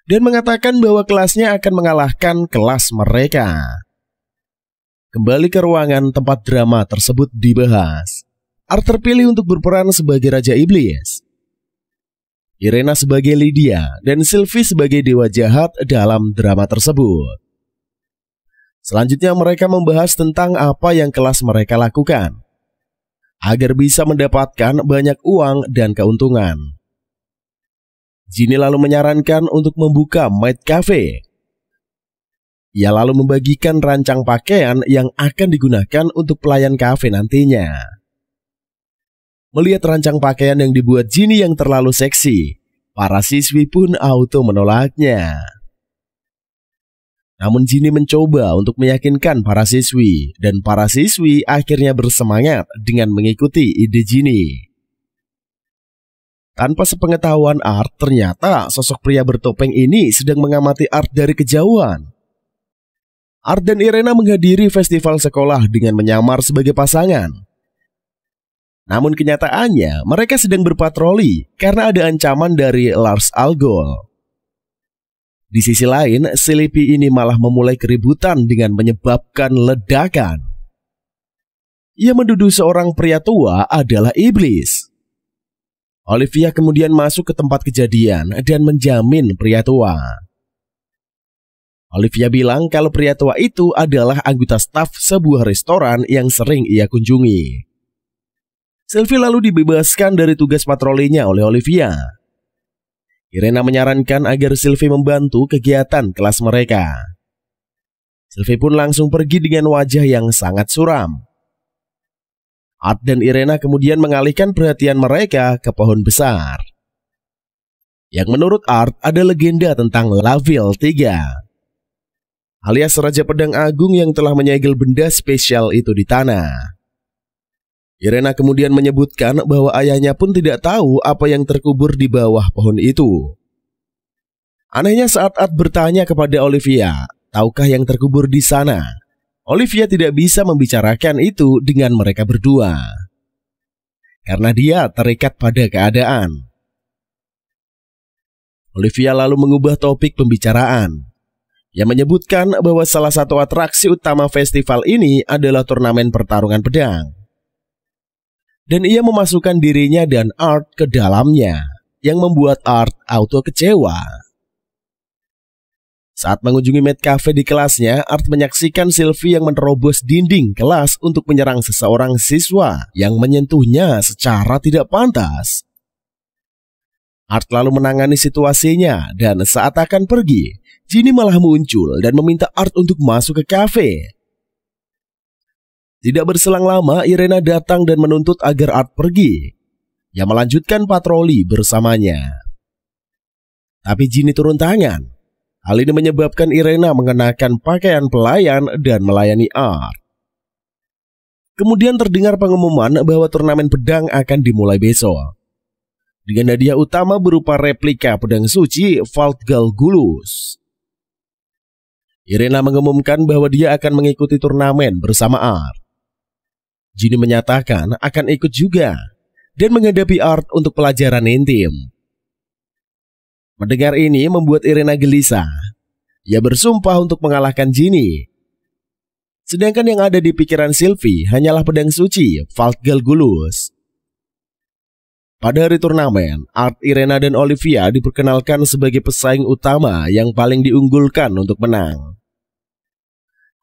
dan mengatakan bahwa kelasnya akan mengalahkan kelas mereka. Kembali ke ruangan tempat drama tersebut dibahas. Art terpilih untuk berperan sebagai Raja Iblis, Irena sebagai Lydia, dan Sylvie sebagai dewa jahat dalam drama tersebut. Selanjutnya mereka membahas tentang apa yang kelas mereka lakukan agar bisa mendapatkan banyak uang dan keuntungan. Ginny lalu menyarankan untuk membuka maid cafe. Ia lalu membagikan rancang pakaian yang akan digunakan untuk pelayan kafe nantinya. Melihat rancang pakaian yang dibuat Ginny yang terlalu seksi, para siswi pun auto menolaknya. Namun Ginny mencoba untuk meyakinkan para siswi, dan para siswi akhirnya bersemangat dengan mengikuti ide Ginny. Tanpa sepengetahuan Art, ternyata sosok pria bertopeng ini sedang mengamati Art dari kejauhan. Art dan Irena menghadiri festival sekolah dengan menyamar sebagai pasangan. Namun kenyataannya mereka sedang berpatroli karena ada ancaman dari Lars Algol. Di sisi lain, Sylvie ini malah memulai keributan dengan menyebabkan ledakan. Ia menuduh seorang pria tua adalah iblis. Olivia kemudian masuk ke tempat kejadian dan menjamin pria tua. Olivia bilang kalau pria tua itu adalah anggota staf sebuah restoran yang sering ia kunjungi. Sylvie lalu dibebaskan dari tugas patrolinya oleh Olivia. Irena menyarankan agar Sylvie membantu kegiatan kelas mereka. Sylvie pun langsung pergi dengan wajah yang sangat suram. Art dan Irena kemudian mengalihkan perhatian mereka ke pohon besar, yang menurut Art ada legenda tentang Laville III, alias Raja Pedang Agung yang telah menyegel benda spesial itu di tanah. Irena kemudian menyebutkan bahwa ayahnya pun tidak tahu apa yang terkubur di bawah pohon itu. Anehnya saat Art bertanya kepada Olivia, tahukah yang terkubur di sana? Olivia tidak bisa membicarakan itu dengan mereka berdua, karena dia terikat pada keadaan. Olivia lalu mengubah topik pembicaraan. Ia menyebutkan bahwa salah satu atraksi utama festival ini adalah turnamen pertarungan pedang. Dan ia memasukkan dirinya dan Art ke dalamnya, yang membuat Art auto kecewa. Saat mengunjungi maid cafe di kelasnya, Art menyaksikan Sylvie yang menerobos dinding kelas untuk menyerang seseorang siswa yang menyentuhnya secara tidak pantas. Art lalu menangani situasinya, dan saat akan pergi, Ginny malah muncul dan meminta Art untuk masuk ke kafe. Tidak berselang lama, Irena datang dan menuntut agar Art pergi. Ia melanjutkan patroli bersamanya. Tapi Ginny turun tangan. Hal ini menyebabkan Irena mengenakan pakaian pelayan dan melayani Art. Kemudian terdengar pengumuman bahwa turnamen pedang akan dimulai besok, dengan hadiah utama berupa replika pedang suci Valtgal Gulus. Irena mengumumkan bahwa dia akan mengikuti turnamen bersama Art. Ginny menyatakan akan ikut juga dan menghadapi Art untuk pelajaran intim. Mendengar ini membuat Irena gelisah. Ia bersumpah untuk mengalahkan Ginny. Sedangkan yang ada di pikiran Sylvie hanyalah pedang suci Valtgal Gulus. Pada hari turnamen, Art, Irena, dan Olivia diperkenalkan sebagai pesaing utama yang paling diunggulkan untuk menang.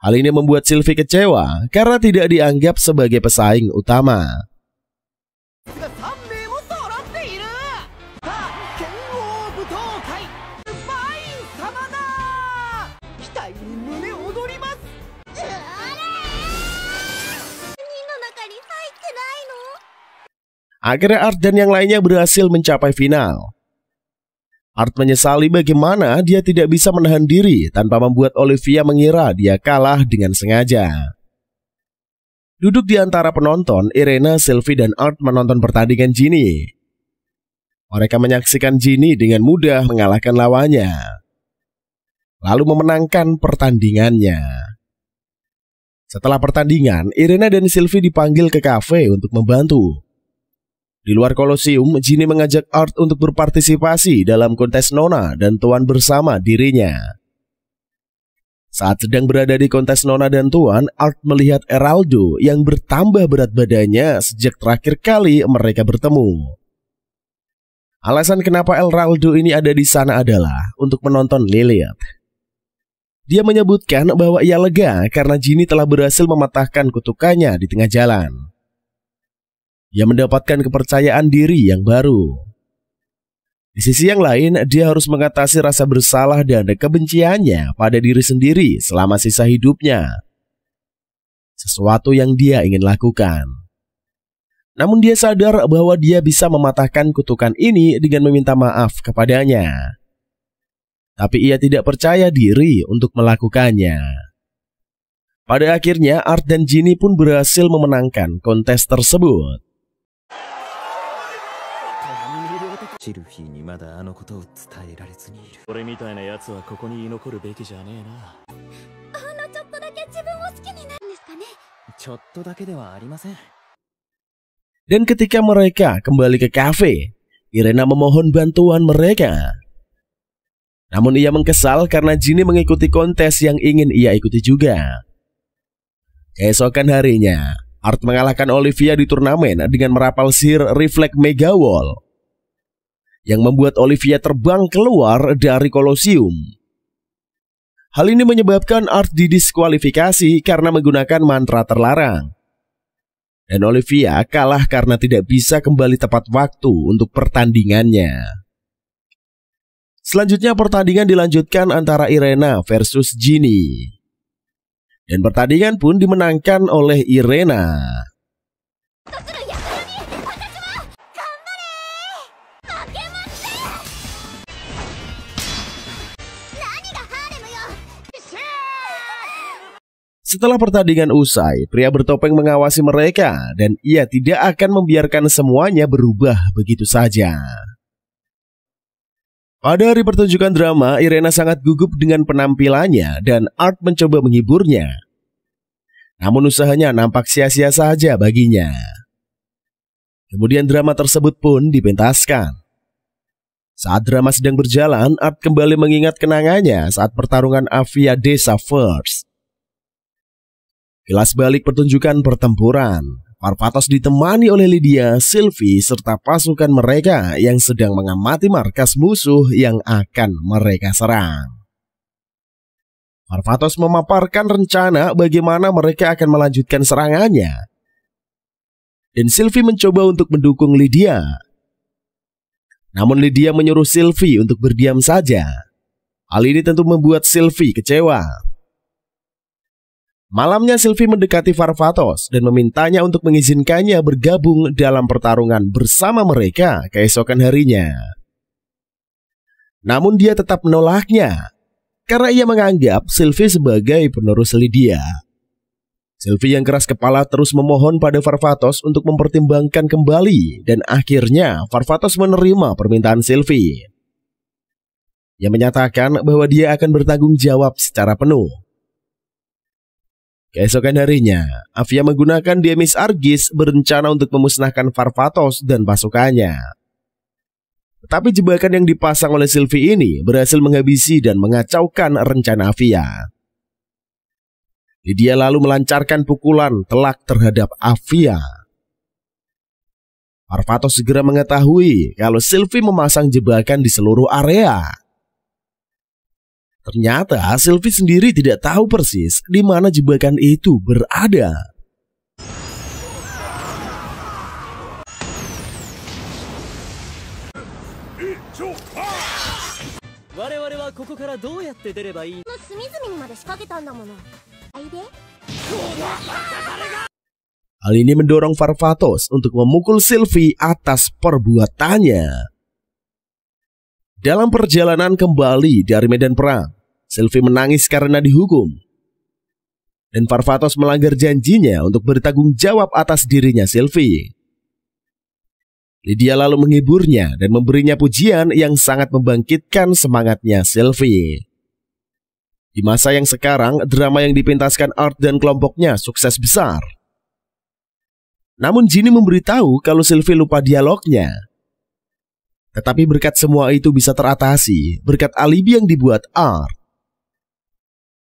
Hal ini membuat Sylvie kecewa karena tidak dianggap sebagai pesaing utama. Akhirnya Art dan yang lainnya berhasil mencapai final. Art menyesali bagaimana dia tidak bisa menahan diri tanpa membuat Olivia mengira dia kalah dengan sengaja. Duduk di antara penonton, Irena, Sylvie, dan Art menonton pertandingan Ginny. Mereka menyaksikan Ginny dengan mudah mengalahkan lawannya, lalu memenangkan pertandingannya. Setelah pertandingan, Irena dan Sylvie dipanggil ke kafe untuk membantu. Di luar Kolosium, Ginny mengajak Art untuk berpartisipasi dalam kontes nona dan tuan bersama dirinya. Saat sedang berada di kontes nona dan tuan, Art melihat Eraldo yang bertambah berat badannya sejak terakhir kali mereka bertemu. Alasan kenapa Eraldo ini ada di sana adalah untuk menonton Lilith. Dia menyebutkan bahwa ia lega karena Ginny telah berhasil mematahkan kutukannya di tengah jalan. Ia mendapatkan kepercayaan diri yang baru. Di sisi yang lain, dia harus mengatasi rasa bersalah dan kebenciannya pada diri sendiri selama sisa hidupnya. Sesuatu yang dia ingin lakukan. Namun dia sadar bahwa dia bisa mematahkan kutukan ini dengan meminta maaf kepadanya. Tapi ia tidak percaya diri untuk melakukannya. Pada akhirnya, Art dan Ginny pun berhasil memenangkan kontes tersebut. Dan ketika mereka kembali ke kafe, Irena memohon bantuan mereka. Namun ia mengkesal karena Ginny mengikuti kontes yang ingin ia ikuti juga. Keesokan harinya, Art mengalahkan Olivia di turnamen dengan merapal sihir Reflect Mega Wall yang membuat Olivia terbang keluar dari Kolosium. Hal ini menyebabkan Art didiskualifikasi karena menggunakan mantra terlarang. Dan Olivia kalah karena tidak bisa kembali tepat waktu untuk pertandingannya. Selanjutnya pertandingan dilanjutkan antara Irena versus Ginny. Dan pertandingan pun dimenangkan oleh Irena. Setelah pertandingan usai, pria bertopeng mengawasi mereka dan ia tidak akan membiarkan semuanya berubah begitu saja. Pada hari pertunjukan drama, Irena sangat gugup dengan penampilannya dan Art mencoba menghiburnya. Namun usahanya nampak sia-sia saja baginya. Kemudian drama tersebut pun dipentaskan. Saat drama sedang berjalan, Art kembali mengingat kenangannya saat pertarungan Avia Desa First. Kilas balik pertunjukan pertempuran, Parvatos ditemani oleh Lydia, Sylvie, serta pasukan mereka yang sedang mengamati markas musuh yang akan mereka serang. Parvatos memaparkan rencana bagaimana mereka akan melanjutkan serangannya. Dan Sylvie mencoba untuk mendukung Lydia. Namun Lydia menyuruh Sylvie untuk berdiam saja. Hal ini tentu membuat Sylvie kecewa. Malamnya Sylvie mendekati Parvatos dan memintanya untuk mengizinkannya bergabung dalam pertarungan bersama mereka keesokan harinya. Namun dia tetap menolaknya karena ia menganggap Sylvie sebagai penerus Lydia. Sylvie yang keras kepala terus memohon pada Parvatos untuk mempertimbangkan kembali dan akhirnya Parvatos menerima permintaan Sylvie. Ia menyatakan bahwa dia akan bertanggung jawab secara penuh. Keesokan harinya, Avia menggunakan Demis Argis berencana untuk memusnahkan Parvatos dan pasukannya. Tetapi jebakan yang dipasang oleh Sylvie ini berhasil menghabisi dan mengacaukan rencana Avia. Lydia lalu melancarkan pukulan telak terhadap Avia. Parvatos segera mengetahui kalau Sylvie memasang jebakan di seluruh area. Ternyata Sylvie sendiri tidak tahu persis di mana jebakan itu berada. Hal ini mendorong Varvatos untuk memukul Sylvie atas perbuatannya. Dalam perjalanan kembali dari medan perang, Sylvie menangis karena dihukum. Dan Varvatos melanggar janjinya untuk bertanggung jawab atas dirinya Sylvie. Lydia lalu menghiburnya dan memberinya pujian yang sangat membangkitkan semangatnya Sylvie. Di masa yang sekarang, drama yang dipintaskan Art dan kelompoknya sukses besar. Namun Ginny memberitahu kalau Sylvie lupa dialognya. Tetapi berkat semua itu bisa teratasi berkat alibi yang dibuat Art.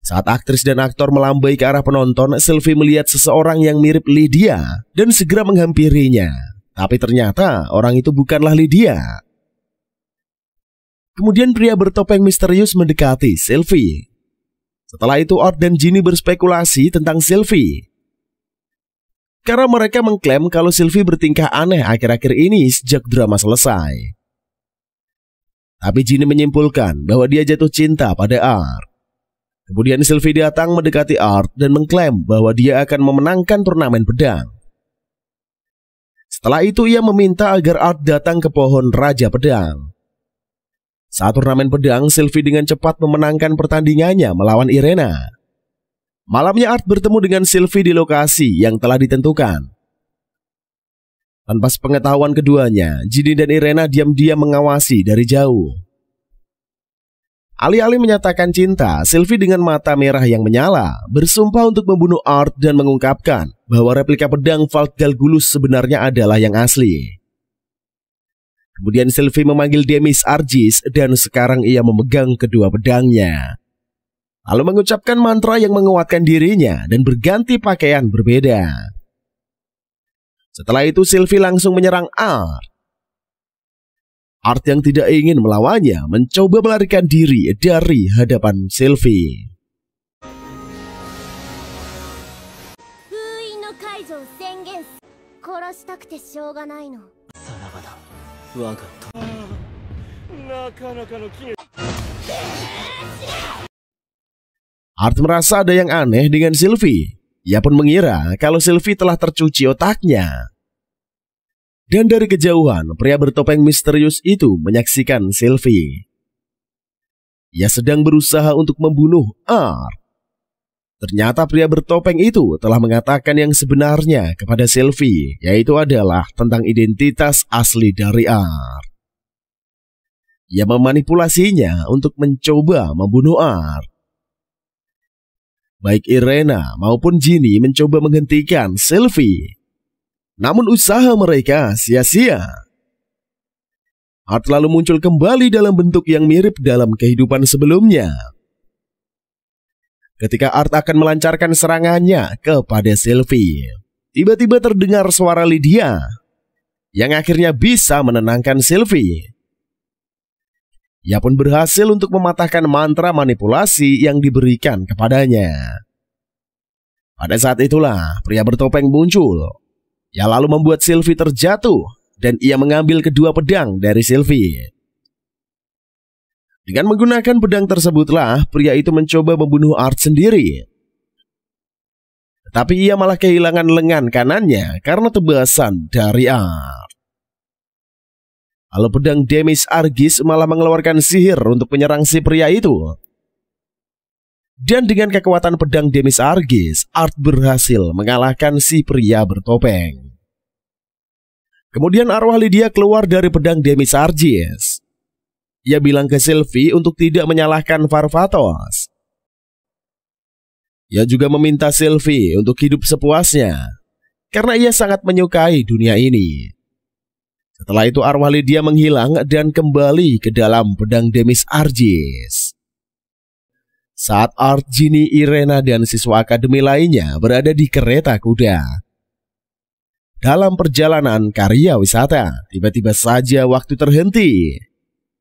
Saat aktris dan aktor melambai ke arah penonton, Sylvie melihat seseorang yang mirip Lydia dan segera menghampirinya. Tapi ternyata orang itu bukanlah Lydia. Kemudian pria bertopeng misterius mendekati Sylvie. Setelah itu Art dan Ginny berspekulasi tentang Sylvie. Karena mereka mengklaim kalau Sylvie bertingkah aneh akhir-akhir ini sejak drama selesai. Tapi Ginny menyimpulkan bahwa dia jatuh cinta pada Art. Kemudian Sylvie datang mendekati Art dan mengklaim bahwa dia akan memenangkan turnamen pedang. Setelah itu ia meminta agar Art datang ke pohon Raja Pedang. Saat turnamen pedang, Sylvie dengan cepat memenangkan pertandingannya melawan Irena. Malamnya Art bertemu dengan Sylvie di lokasi yang telah ditentukan. Tanpa sepengetahuan keduanya, Ginny dan Irena diam-diam mengawasi dari jauh. Alih-alih menyatakan cinta, Sylvie dengan mata merah yang menyala bersumpah untuk membunuh Art dan mengungkapkan bahwa replika pedang Valt Galgulus sebenarnya adalah yang asli. Kemudian Sylvie memanggil Demis Argis dan sekarang ia memegang kedua pedangnya. Lalu mengucapkan mantra yang menguatkan dirinya dan berganti pakaian berbeda. Setelah itu Sylvie langsung menyerang Art. Art yang tidak ingin melawannya mencoba melarikan diri dari hadapan Sylvie. Art merasa ada yang aneh dengan Sylvie. Ia pun mengira kalau Sylvie telah tercuci otaknya. Dan dari kejauhan, pria bertopeng misterius itu menyaksikan Sylvie. Ia sedang berusaha untuk membunuh Art. Ternyata pria bertopeng itu telah mengatakan yang sebenarnya kepada Sylvie, yaitu adalah tentang identitas asli dari Art. Ia memanipulasinya untuk mencoba membunuh Art. Baik Irena maupun Ginny mencoba menghentikan Sylvie. Namun usaha mereka sia-sia. Art lalu muncul kembali dalam bentuk yang mirip dalam kehidupan sebelumnya. Ketika Art akan melancarkan serangannya kepada Sylvie, tiba-tiba terdengar suara Lydia yang akhirnya bisa menenangkan Sylvie. Ia pun berhasil untuk mematahkan mantra manipulasi yang diberikan kepadanya. Pada saat itulah pria bertopeng muncul. Ia lalu membuat Sylvie terjatuh dan ia mengambil kedua pedang dari Sylvie. Dengan menggunakan pedang tersebutlah pria itu mencoba membunuh Art sendiri. Tetapi ia malah kehilangan lengan kanannya karena tebasan dari Art. Lalu pedang Demis Argis malah mengeluarkan sihir untuk menyerang si pria itu. Dan dengan kekuatan pedang Demis Argis, Art berhasil mengalahkan si pria bertopeng. Kemudian arwah Lydia keluar dari pedang Demis Argis. Ia bilang ke Sylvie untuk tidak menyalahkan Varvatos. Ia juga meminta Sylvie untuk hidup sepuasnya, karena ia sangat menyukai dunia ini. Setelah itu arwah Lydia menghilang dan kembali ke dalam pedang Demis Argis. Saat Art, Ginny, Irena, dan siswa akademi lainnya berada di kereta kuda. Dalam perjalanan karya wisata, tiba-tiba saja waktu terhenti,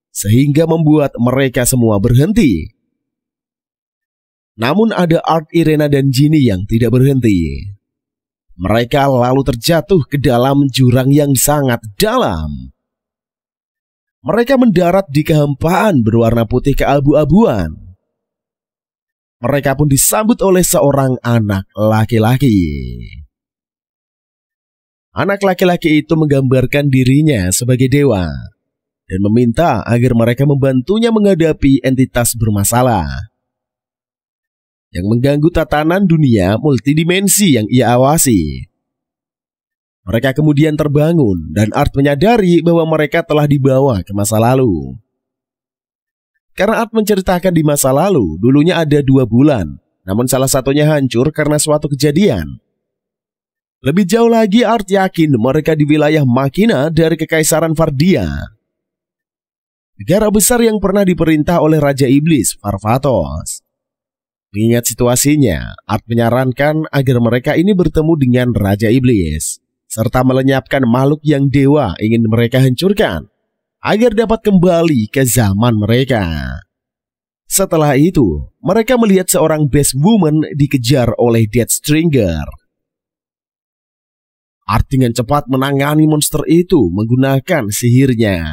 sehingga membuat mereka semua berhenti. Namun ada Art, Irena, dan Ginny yang tidak berhenti. Mereka lalu terjatuh ke dalam jurang yang sangat dalam. Mereka mendarat di kehampaan berwarna putih keabu-abuan. Mereka pun disambut oleh seorang anak laki-laki. Anak laki-laki itu menggambarkan dirinya sebagai dewa dan meminta agar mereka membantunya menghadapi entitas bermasalah yang mengganggu tatanan dunia multidimensi yang ia awasi. Mereka kemudian terbangun dan Art menyadari bahwa mereka telah dibawa ke masa lalu. Karena Art menceritakan di masa lalu, dulunya ada 2 bulan, namun salah satunya hancur karena suatu kejadian. Lebih jauh lagi, Art yakin mereka di wilayah Makina dari Kekaisaran Vardia, negara besar yang pernah diperintah oleh Raja Iblis, Varvatos. Mengingat situasinya, Art menyarankan agar mereka ini bertemu dengan Raja Iblis, serta melenyapkan makhluk yang dewa ingin mereka hancurkan, agar dapat kembali ke zaman mereka. Setelah itu, mereka melihat seorang Beast Woman dikejar oleh Deathstringer. Art dengan cepat menangani monster itu menggunakan sihirnya.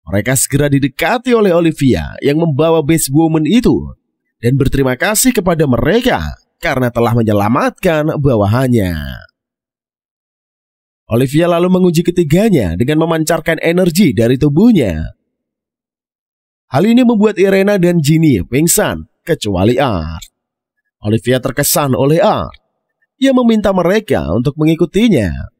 Mereka segera didekati oleh Olivia yang membawa Beast Woman itu dan berterima kasih kepada mereka karena telah menyelamatkan bawahannya. Olivia lalu menguji ketiganya dengan memancarkan energi dari tubuhnya. Hal ini membuat Irena dan Ginny pingsan, kecuali Art. Olivia terkesan oleh Art. Ia meminta mereka untuk mengikutinya.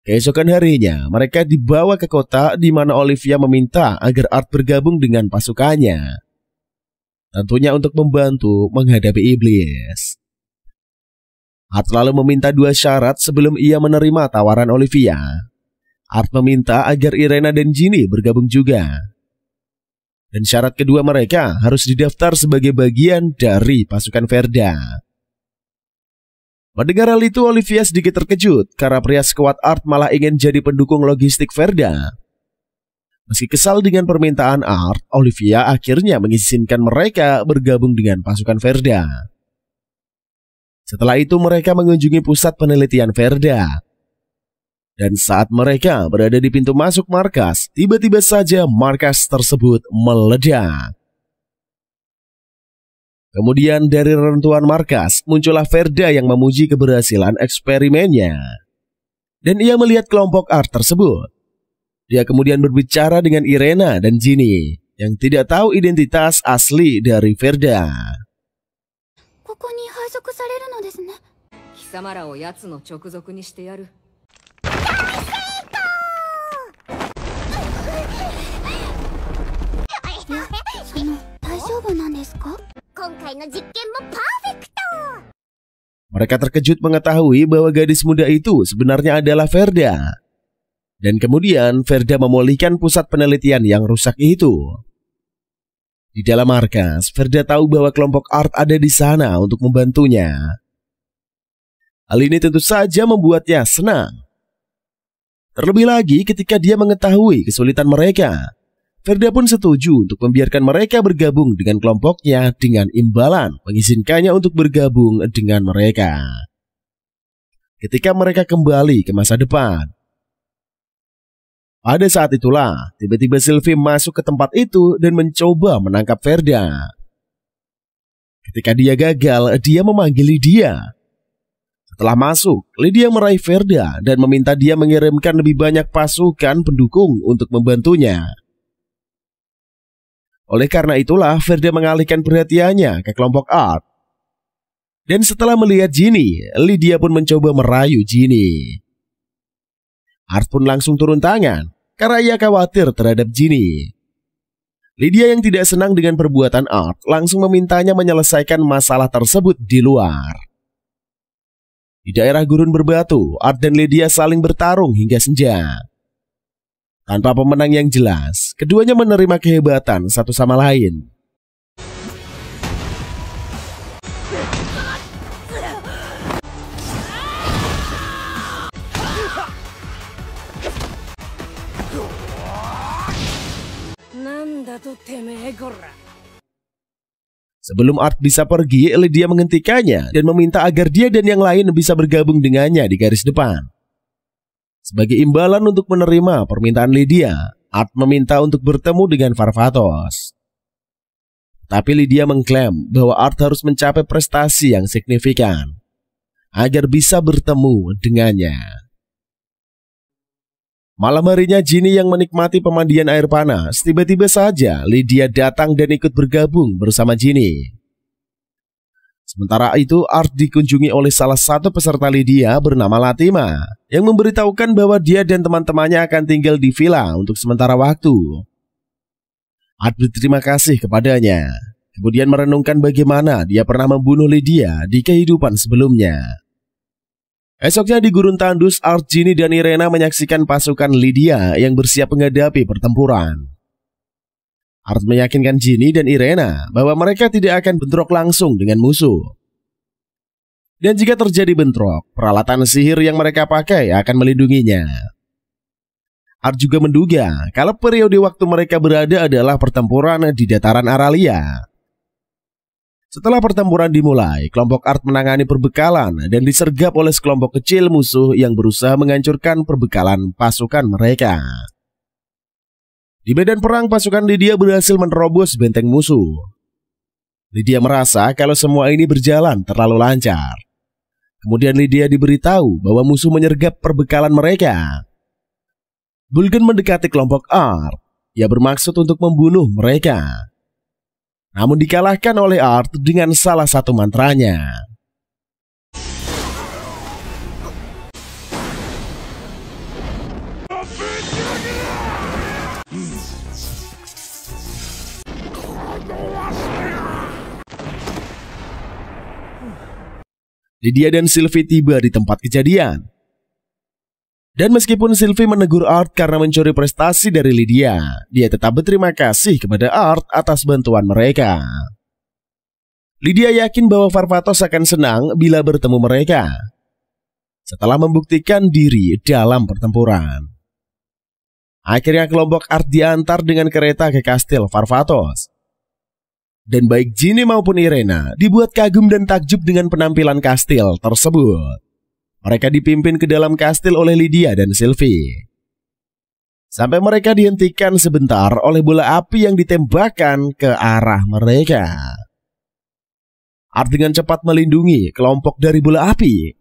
Keesokan harinya, mereka dibawa ke kota di mana Olivia meminta agar Art bergabung dengan pasukannya. Tentunya untuk membantu menghadapi iblis. Art lalu meminta 2 syarat sebelum ia menerima tawaran Olivia. Art meminta agar Irena dan Ginny bergabung juga. Dan syarat kedua mereka harus didaftar sebagai bagian dari pasukan Verda. Mendengar hal itu, Olivia sedikit terkejut karena pria sekuat Art malah ingin jadi pendukung logistik Verda. Meski kesal dengan permintaan Art, Olivia akhirnya mengizinkan mereka bergabung dengan pasukan Verda. Setelah itu mereka mengunjungi pusat penelitian Verda. Dan saat mereka berada di pintu masuk markas, tiba-tiba saja markas tersebut meledak. Kemudian dari reruntuhan markas, muncullah Verda yang memuji keberhasilan eksperimennya. Dan ia melihat kelompok Art tersebut. Dia kemudian berbicara dengan Irena dan Ginny, yang tidak tahu identitas asli dari Verda. Mereka terkejut mengetahui bahwa gadis muda itu sebenarnya adalah Verda. Dan kemudian Verda memulihkan pusat penelitian yang rusak itu. Di dalam markas, Verda tahu bahwa kelompok Art ada di sana untuk membantunya. Hal ini tentu saja membuatnya senang. Terlebih lagi ketika dia mengetahui kesulitan mereka, Verda pun setuju untuk membiarkan mereka bergabung dengan kelompoknya dengan imbalan mengizinkannya untuk bergabung dengan mereka. Ketika mereka kembali ke masa depan, pada saat itulah tiba-tiba Sylvie masuk ke tempat itu dan mencoba menangkap Verda. Ketika dia gagal, dia memanggil Lydia. Setelah masuk, Lydia meraih Verda dan meminta dia mengirimkan lebih banyak pasukan pendukung untuk membantunya. Oleh karena itulah, Verda mengalihkan perhatiannya ke kelompok Art. Dan setelah melihat Ginny, Lydia pun mencoba merayu Ginny. Art pun langsung turun tangan karena ia khawatir terhadap Ginny. Lydia yang tidak senang dengan perbuatan Art langsung memintanya menyelesaikan masalah tersebut di luar. Di daerah gurun berbatu, Art dan Lydia saling bertarung hingga senja. Tanpa pemenang yang jelas, keduanya menerima kehebatan satu sama lain. Sebelum Art bisa pergi, Lydia menghentikannya dan meminta agar dia dan yang lain bisa bergabung dengannya di garis depan. Sebagai imbalan untuk menerima permintaan Lydia, Art meminta untuk bertemu dengan Varvatos. Tapi Lydia mengklaim bahwa Art harus mencapai prestasi yang signifikan. agar bisa bertemu dengannya. Malam harinya Ginny yang menikmati pemandian air panas, tiba-tiba saja Lydia datang dan ikut bergabung bersama Ginny. Sementara itu Art dikunjungi oleh salah satu peserta Lydia bernama Latima yang memberitahukan bahwa dia dan teman-temannya akan tinggal di villa untuk sementara waktu. Art berterima kasih kepadanya, kemudian merenungkan bagaimana dia pernah membunuh Lydia di kehidupan sebelumnya. Esoknya di gurun tandus, Art, Ginny, dan Irena menyaksikan pasukan Lydia yang bersiap menghadapi pertempuran. Art meyakinkan Ginny dan Irena bahwa mereka tidak akan bentrok langsung dengan musuh. Dan jika terjadi bentrok, peralatan sihir yang mereka pakai akan melindunginya. Art juga menduga kalau periode waktu mereka berada adalah pertempuran di dataran Aralia. Setelah pertempuran dimulai, kelompok Art menangani perbekalan dan disergap oleh sekelompok kecil musuh yang berusaha menghancurkan perbekalan pasukan mereka. Di medan perang, pasukan Lydia berhasil menerobos benteng musuh. Lydia merasa kalau semua ini berjalan terlalu lancar. Kemudian Lydia diberitahu bahwa musuh menyergap perbekalan mereka. Bulgen mendekati kelompok Art. Ia bermaksud untuk membunuh mereka, namun dikalahkan oleh Art dengan salah satu mantranya. Lydia dan Sylvie tiba di tempat kejadian. Dan meskipun Sylvie menegur Art karena mencuri prestasi dari Lydia, dia tetap berterima kasih kepada Art atas bantuan mereka. Lydia yakin bahwa Varvatos akan senang bila bertemu mereka setelah membuktikan diri dalam pertempuran. Akhirnya kelompok Art diantar dengan kereta ke kastil Varvatos. Dan baik Ginny maupun Irena dibuat kagum dan takjub dengan penampilan kastil tersebut. Mereka dipimpin ke dalam kastil oleh Lydia dan Sylvie, sampai mereka dihentikan sebentar oleh bola api yang ditembakkan ke arah mereka. Art dengan cepat melindungi kelompok dari bola api.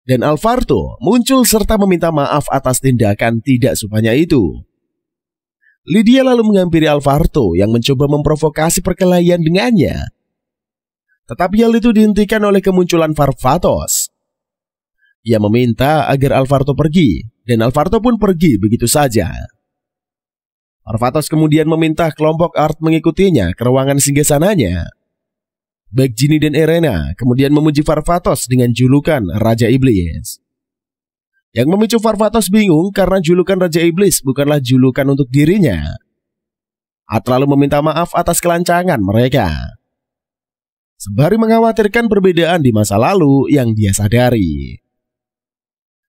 Dan Alvarto muncul serta meminta maaf atas tindakan tidak sopannya itu. Lydia lalu menghampiri Alvarto yang mencoba memprovokasi perkelahian dengannya. Tetapi hal itu dihentikan oleh kemunculan Varvatos. Ia meminta agar Alvarto pergi, dan Alvarto pun pergi begitu saja. Varvatos kemudian meminta kelompok Art mengikutinya ke ruangan singgasananya. Baik Ginny dan Irena kemudian memuji Varvatos dengan julukan Raja Iblis. Yang memicu Varvatos bingung karena julukan Raja Iblis bukanlah julukan untuk dirinya. Art lalu meminta maaf atas kelancangan mereka, sembari mengkhawatirkan perbedaan di masa lalu yang dia sadari.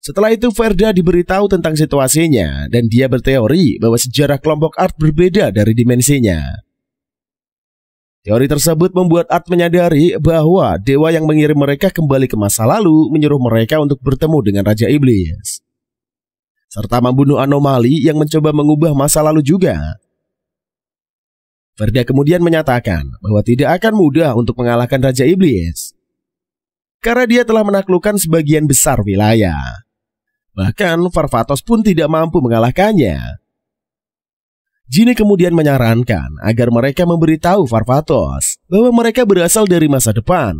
Setelah itu Verda diberitahu tentang situasinya dan dia berteori bahwa sejarah kelompok Art berbeda dari dimensinya. Teori tersebut membuat Art menyadari bahwa dewa yang mengirim mereka kembali ke masa lalu menyuruh mereka untuk bertemu dengan Raja Iblis, serta membunuh anomali yang mencoba mengubah masa lalu juga. Verda kemudian menyatakan bahwa tidak akan mudah untuk mengalahkan Raja Iblis, karena dia telah menaklukkan sebagian besar wilayah. Bahkan Varvatos pun tidak mampu mengalahkannya. Ginny kemudian menyarankan agar mereka memberitahu Varvatos bahwa mereka berasal dari masa depan.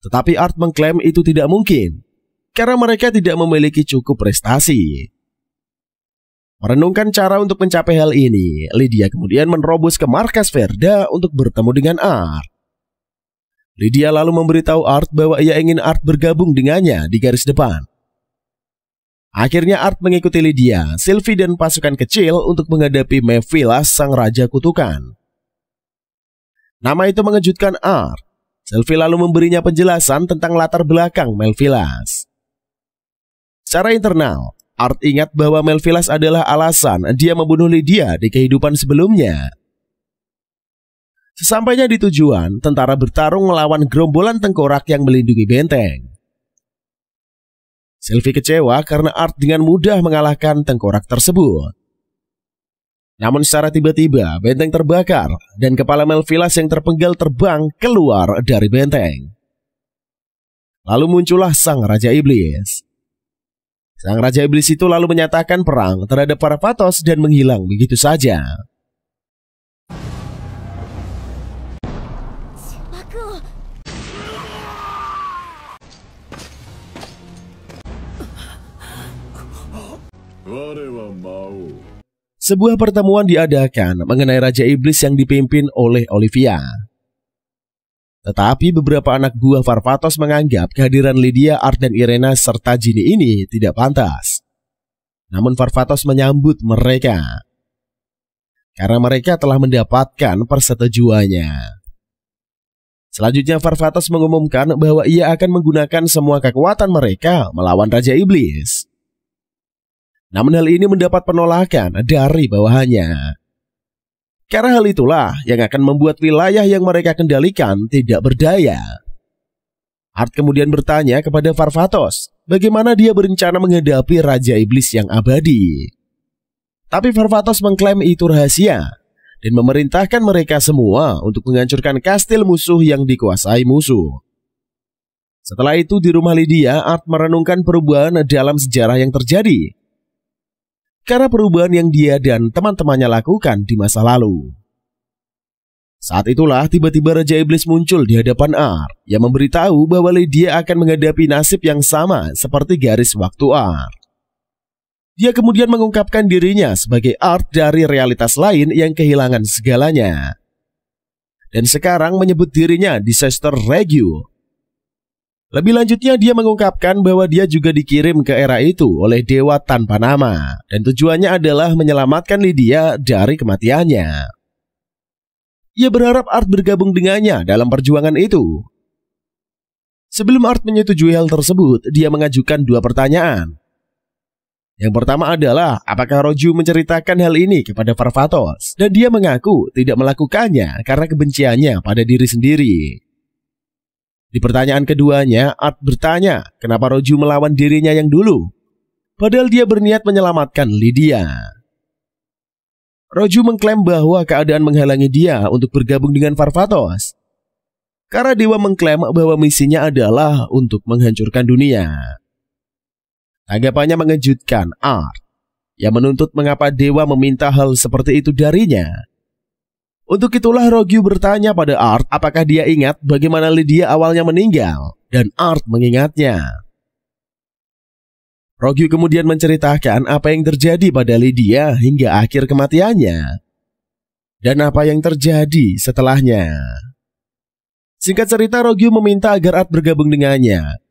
Tetapi Art mengklaim itu tidak mungkin, karena mereka tidak memiliki cukup prestasi. Merenungkan cara untuk mencapai hal ini, Lydia kemudian menerobos ke markas Verda untuk bertemu dengan Art. Lydia lalu memberitahu Art bahwa ia ingin Art bergabung dengannya di garis depan. Akhirnya Art mengikuti Lydia, Sylvie dan pasukan kecil untuk menghadapi Mephilas, sang raja kutukan. Nama itu mengejutkan Art. Sylvie lalu memberinya penjelasan tentang latar belakang Mephilas. Secara internal, Art ingat bahwa Mephilas adalah alasan dia membunuh Lydia di kehidupan sebelumnya. Sesampainya di tujuan, tentara bertarung melawan gerombolan tengkorak yang melindungi benteng. Sylvie kecewa karena Art dengan mudah mengalahkan tengkorak tersebut. Namun secara tiba-tiba benteng terbakar dan kepala Mephilas yang terpenggal terbang keluar dari benteng. Lalu muncullah sang Raja Iblis. Sang Raja Iblis itu lalu menyatakan perang terhadap para Vatos dan menghilang begitu saja. Sebuah pertemuan diadakan mengenai Raja Iblis yang dipimpin oleh Olivia. Tetapi beberapa anak buah Varvatos menganggap kehadiran Lydia, Art, dan Irena serta Ginny ini tidak pantas. Namun Varvatos menyambut mereka karena mereka telah mendapatkan persetujuannya. Selanjutnya Varvatos mengumumkan bahwa ia akan menggunakan semua kekuatan mereka melawan Raja Iblis. Namun hal ini mendapat penolakan dari bawahannya. Karena hal itulah yang akan membuat wilayah yang mereka kendalikan tidak berdaya. Art kemudian bertanya kepada Varvatos bagaimana dia berencana menghadapi Raja Iblis yang abadi. Tapi Varvatos mengklaim itu rahasia dan memerintahkan mereka semua untuk menghancurkan kastil musuh yang dikuasai musuh. Setelah itu di rumah Lydia, Art merenungkan perubahan dalam sejarah yang terjadi karena perubahan yang dia dan teman-temannya lakukan di masa lalu. Saat itulah tiba-tiba Raja Iblis muncul di hadapan Art yang memberitahu bahwa Lydia akan menghadapi nasib yang sama seperti garis waktu Art. Dia kemudian mengungkapkan dirinya sebagai Art dari realitas lain yang kehilangan segalanya. Dan sekarang menyebut dirinya Disaster Regio. Lebih lanjutnya dia mengungkapkan bahwa dia juga dikirim ke era itu oleh dewa tanpa nama dan tujuannya adalah menyelamatkan Lydia dari kematiannya. Ia berharap Art bergabung dengannya dalam perjuangan itu. Sebelum Art menyetujui hal tersebut, dia mengajukan dua pertanyaan. Yang pertama adalah apakah Roju menceritakan hal ini kepada Varvatos dan dia mengaku tidak melakukannya karena kebenciannya pada diri sendiri. Di pertanyaan keduanya, Art bertanya kenapa Roju melawan dirinya yang dulu, padahal dia berniat menyelamatkan Lydia. Roju mengklaim bahwa keadaan menghalangi dia untuk bergabung dengan Varvatos, karena dewa mengklaim bahwa misinya adalah untuk menghancurkan dunia. Tanggapannya mengejutkan Art, yang menuntut mengapa dewa meminta hal seperti itu darinya. Untuk itulah Roju bertanya pada Art apakah dia ingat bagaimana Lydia awalnya meninggal, dan Art mengingatnya. Roju kemudian menceritakan apa yang terjadi pada Lydia hingga akhir kematiannya, dan apa yang terjadi setelahnya. Singkat cerita, Roju meminta agar Art bergabung dengannya.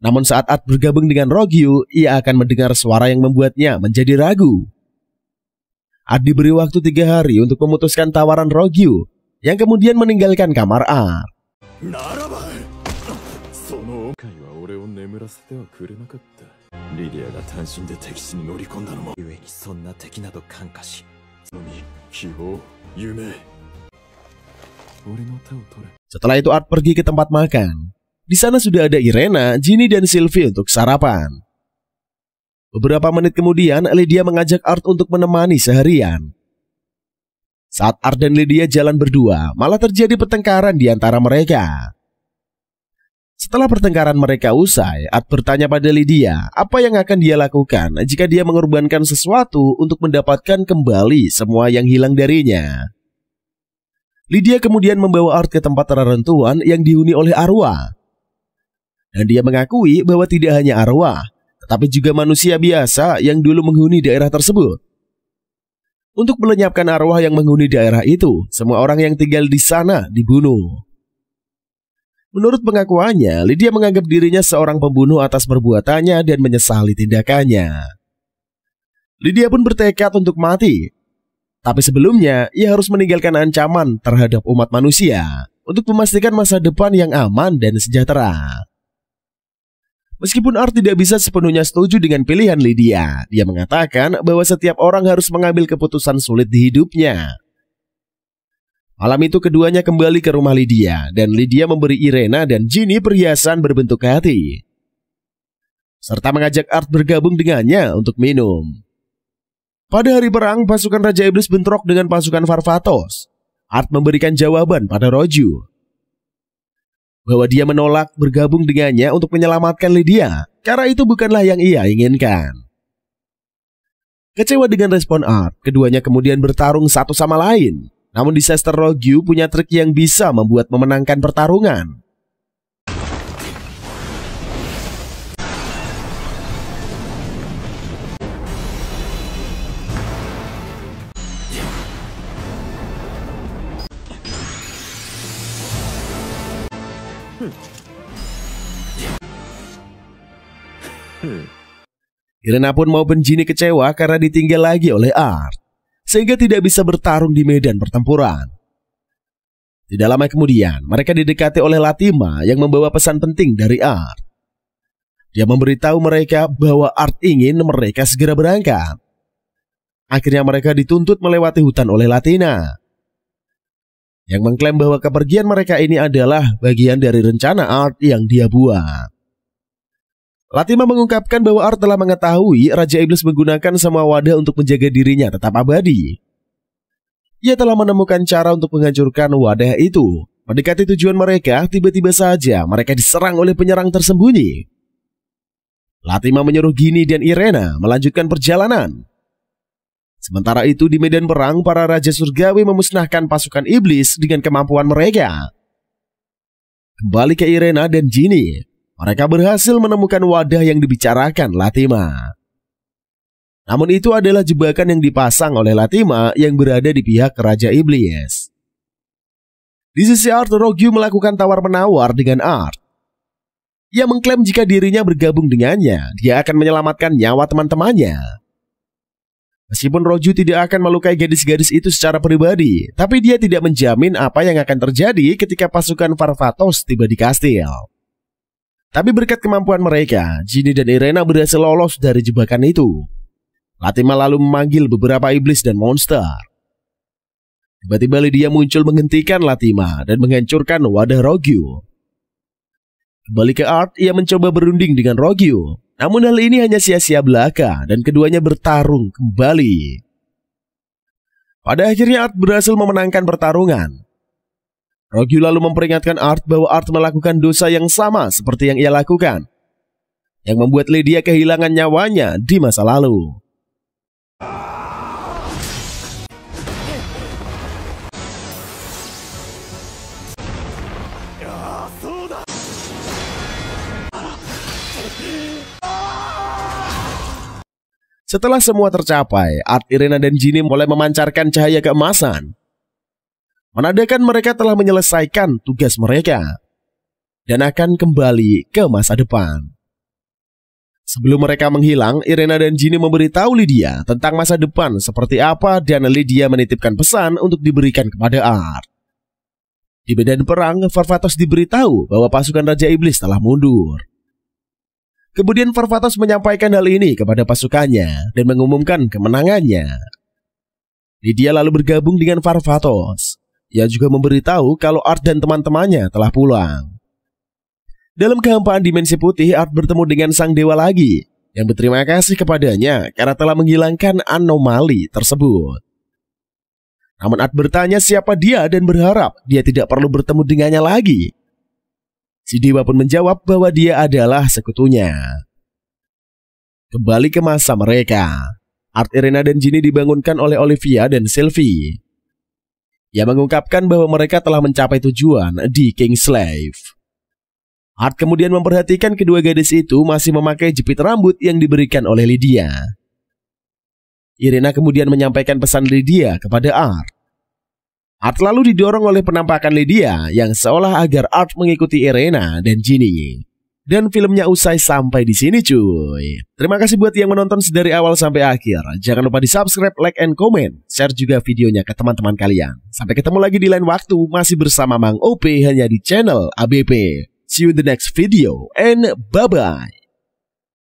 Namun saat Art bergabung dengan Roju, ia akan mendengar suara yang membuatnya menjadi ragu. Art diberi waktu 3 hari untuk memutuskan tawaran Roju, yang kemudian meninggalkan kamar Art. Setelah itu Art pergi ke tempat makan. Di sana sudah ada Irena, Ginny, dan Sylvie untuk sarapan. Beberapa menit kemudian, Lydia mengajak Art untuk menemani seharian. Saat Art dan Lydia jalan berdua, malah terjadi pertengkaran di antara mereka. Setelah pertengkaran mereka usai, Art bertanya pada Lydia apa yang akan dia lakukan jika dia mengorbankan sesuatu untuk mendapatkan kembali semua yang hilang darinya. Lydia kemudian membawa Art ke tempat reruntuhan yang dihuni oleh arwah. Dan dia mengakui bahwa tidak hanya arwah, tetapi juga manusia biasa yang dulu menghuni daerah tersebut. Untuk melenyapkan arwah yang menghuni daerah itu, semua orang yang tinggal di sana dibunuh. Menurut pengakuannya, Lydia menganggap dirinya seorang pembunuh atas perbuatannya dan menyesali tindakannya. Lydia pun bertekad untuk mati. Tapi sebelumnya, ia harus meninggalkan ancaman terhadap umat manusia untuk memastikan masa depan yang aman dan sejahtera. Meskipun Art tidak bisa sepenuhnya setuju dengan pilihan Lydia, dia mengatakan bahwa setiap orang harus mengambil keputusan sulit di hidupnya. Malam itu keduanya kembali ke rumah Lydia, dan Lydia memberi Irena dan Ginny perhiasan berbentuk hati, serta mengajak Art bergabung dengannya untuk minum. Pada hari perang, pasukan Raja Iblis bentrok dengan pasukan Varvatos. Art memberikan jawaban pada Roju. bahwa dia menolak bergabung dengannya untuk menyelamatkan Lydia karena itu bukanlah yang ia inginkan. Kecewa dengan respon Art, keduanya kemudian bertarung satu sama lain. Namun Disaster Rogue punya trik yang bisa membuat memenangkan pertarungan. Irena pun maupun Ginny kecewa karena ditinggal lagi oleh Art, sehingga tidak bisa bertarung di medan pertempuran. Tidak lama kemudian, mereka didekati oleh Latima yang membawa pesan penting dari Art. Dia memberitahu mereka bahwa Art ingin mereka segera berangkat. Akhirnya mereka dituntut melewati hutan oleh Latina, yang mengklaim bahwa kepergian mereka ini adalah bagian dari rencana Art yang dia buat. Latima mengungkapkan bahwa Art telah mengetahui Raja Iblis menggunakan semua wadah untuk menjaga dirinya tetap abadi. Ia telah menemukan cara untuk menghancurkan wadah itu. Mendekati tujuan mereka, tiba-tiba saja mereka diserang oleh penyerang tersembunyi. Latima menyuruh Ginny dan Irena melanjutkan perjalanan. Sementara itu di medan perang, para Raja Surgawi memusnahkan pasukan iblis dengan kemampuan mereka. Kembali ke Irena dan Ginny, mereka berhasil menemukan wadah yang dibicarakan Latima. Namun itu adalah jebakan yang dipasang oleh Latima yang berada di pihak Raja Iblis. Di sisi Art, Rogue melakukan tawar-menawar dengan Art. Ia mengklaim jika dirinya bergabung dengannya, dia akan menyelamatkan nyawa teman-temannya. Meskipun Rogue tidak akan melukai gadis-gadis itu secara pribadi, tapi dia tidak menjamin apa yang akan terjadi ketika pasukan Farfatos tiba di kastil. Tapi berkat kemampuan mereka, Ginny dan Irena berhasil lolos dari jebakan itu. Latima lalu memanggil beberapa iblis dan monster. Tiba-tiba Lydia muncul menghentikan Latima dan menghancurkan wadah Rogue. Kembali ke Art, ia mencoba berunding dengan Rogue. Namun hal ini hanya sia-sia belaka dan keduanya bertarung kembali. Pada akhirnya Art berhasil memenangkan pertarungan. Rogue lalu memperingatkan Art bahwa Art melakukan dosa yang sama seperti yang ia lakukan, yang membuat Lydia kehilangan nyawanya di masa lalu. Setelah semua tercapai, Art, Irena, dan Ginny mulai memancarkan cahaya keemasan, menandakan mereka telah menyelesaikan tugas mereka dan akan kembali ke masa depan. Sebelum mereka menghilang, Irena dan Ginny memberitahu Lydia tentang masa depan seperti apa dan Lydia menitipkan pesan untuk diberikan kepada Art. Di medan perang, Farfatos diberitahu bahwa pasukan Raja Iblis telah mundur. Kemudian Farfatos menyampaikan hal ini kepada pasukannya dan mengumumkan kemenangannya. Lydia lalu bergabung dengan Farfatos. Ia juga memberitahu kalau Art dan teman-temannya telah pulang. Dalam kehampaan dimensi putih, Art bertemu dengan sang dewa lagi yang berterima kasih kepadanya karena telah menghilangkan anomali tersebut. Namun Art bertanya siapa dia dan berharap dia tidak perlu bertemu dengannya lagi. Si dewa pun menjawab bahwa dia adalah sekutunya. Kembali ke masa mereka, Art, Irena, dan Ginny dibangunkan oleh Olivia dan Sylvie. Ia mengungkapkan bahwa mereka telah mencapai tujuan di Kingslave. Art kemudian memperhatikan kedua gadis itu masih memakai jepit rambut yang diberikan oleh Lydia. Irena kemudian menyampaikan pesan Lydia kepada Art. Art lalu didorong oleh penampakan Lydia yang seolah agar Art mengikuti Irena dan Ginny. Dan filmnya usai sampai di sini cuy. Terima kasih buat yang menonton dari awal sampai akhir. Jangan lupa di subscribe, like, and comment. Share juga videonya ke teman-teman kalian. Sampai ketemu lagi di lain waktu. Masih bersama Mang OP hanya di channel ABP. See you in the next video and bye-bye.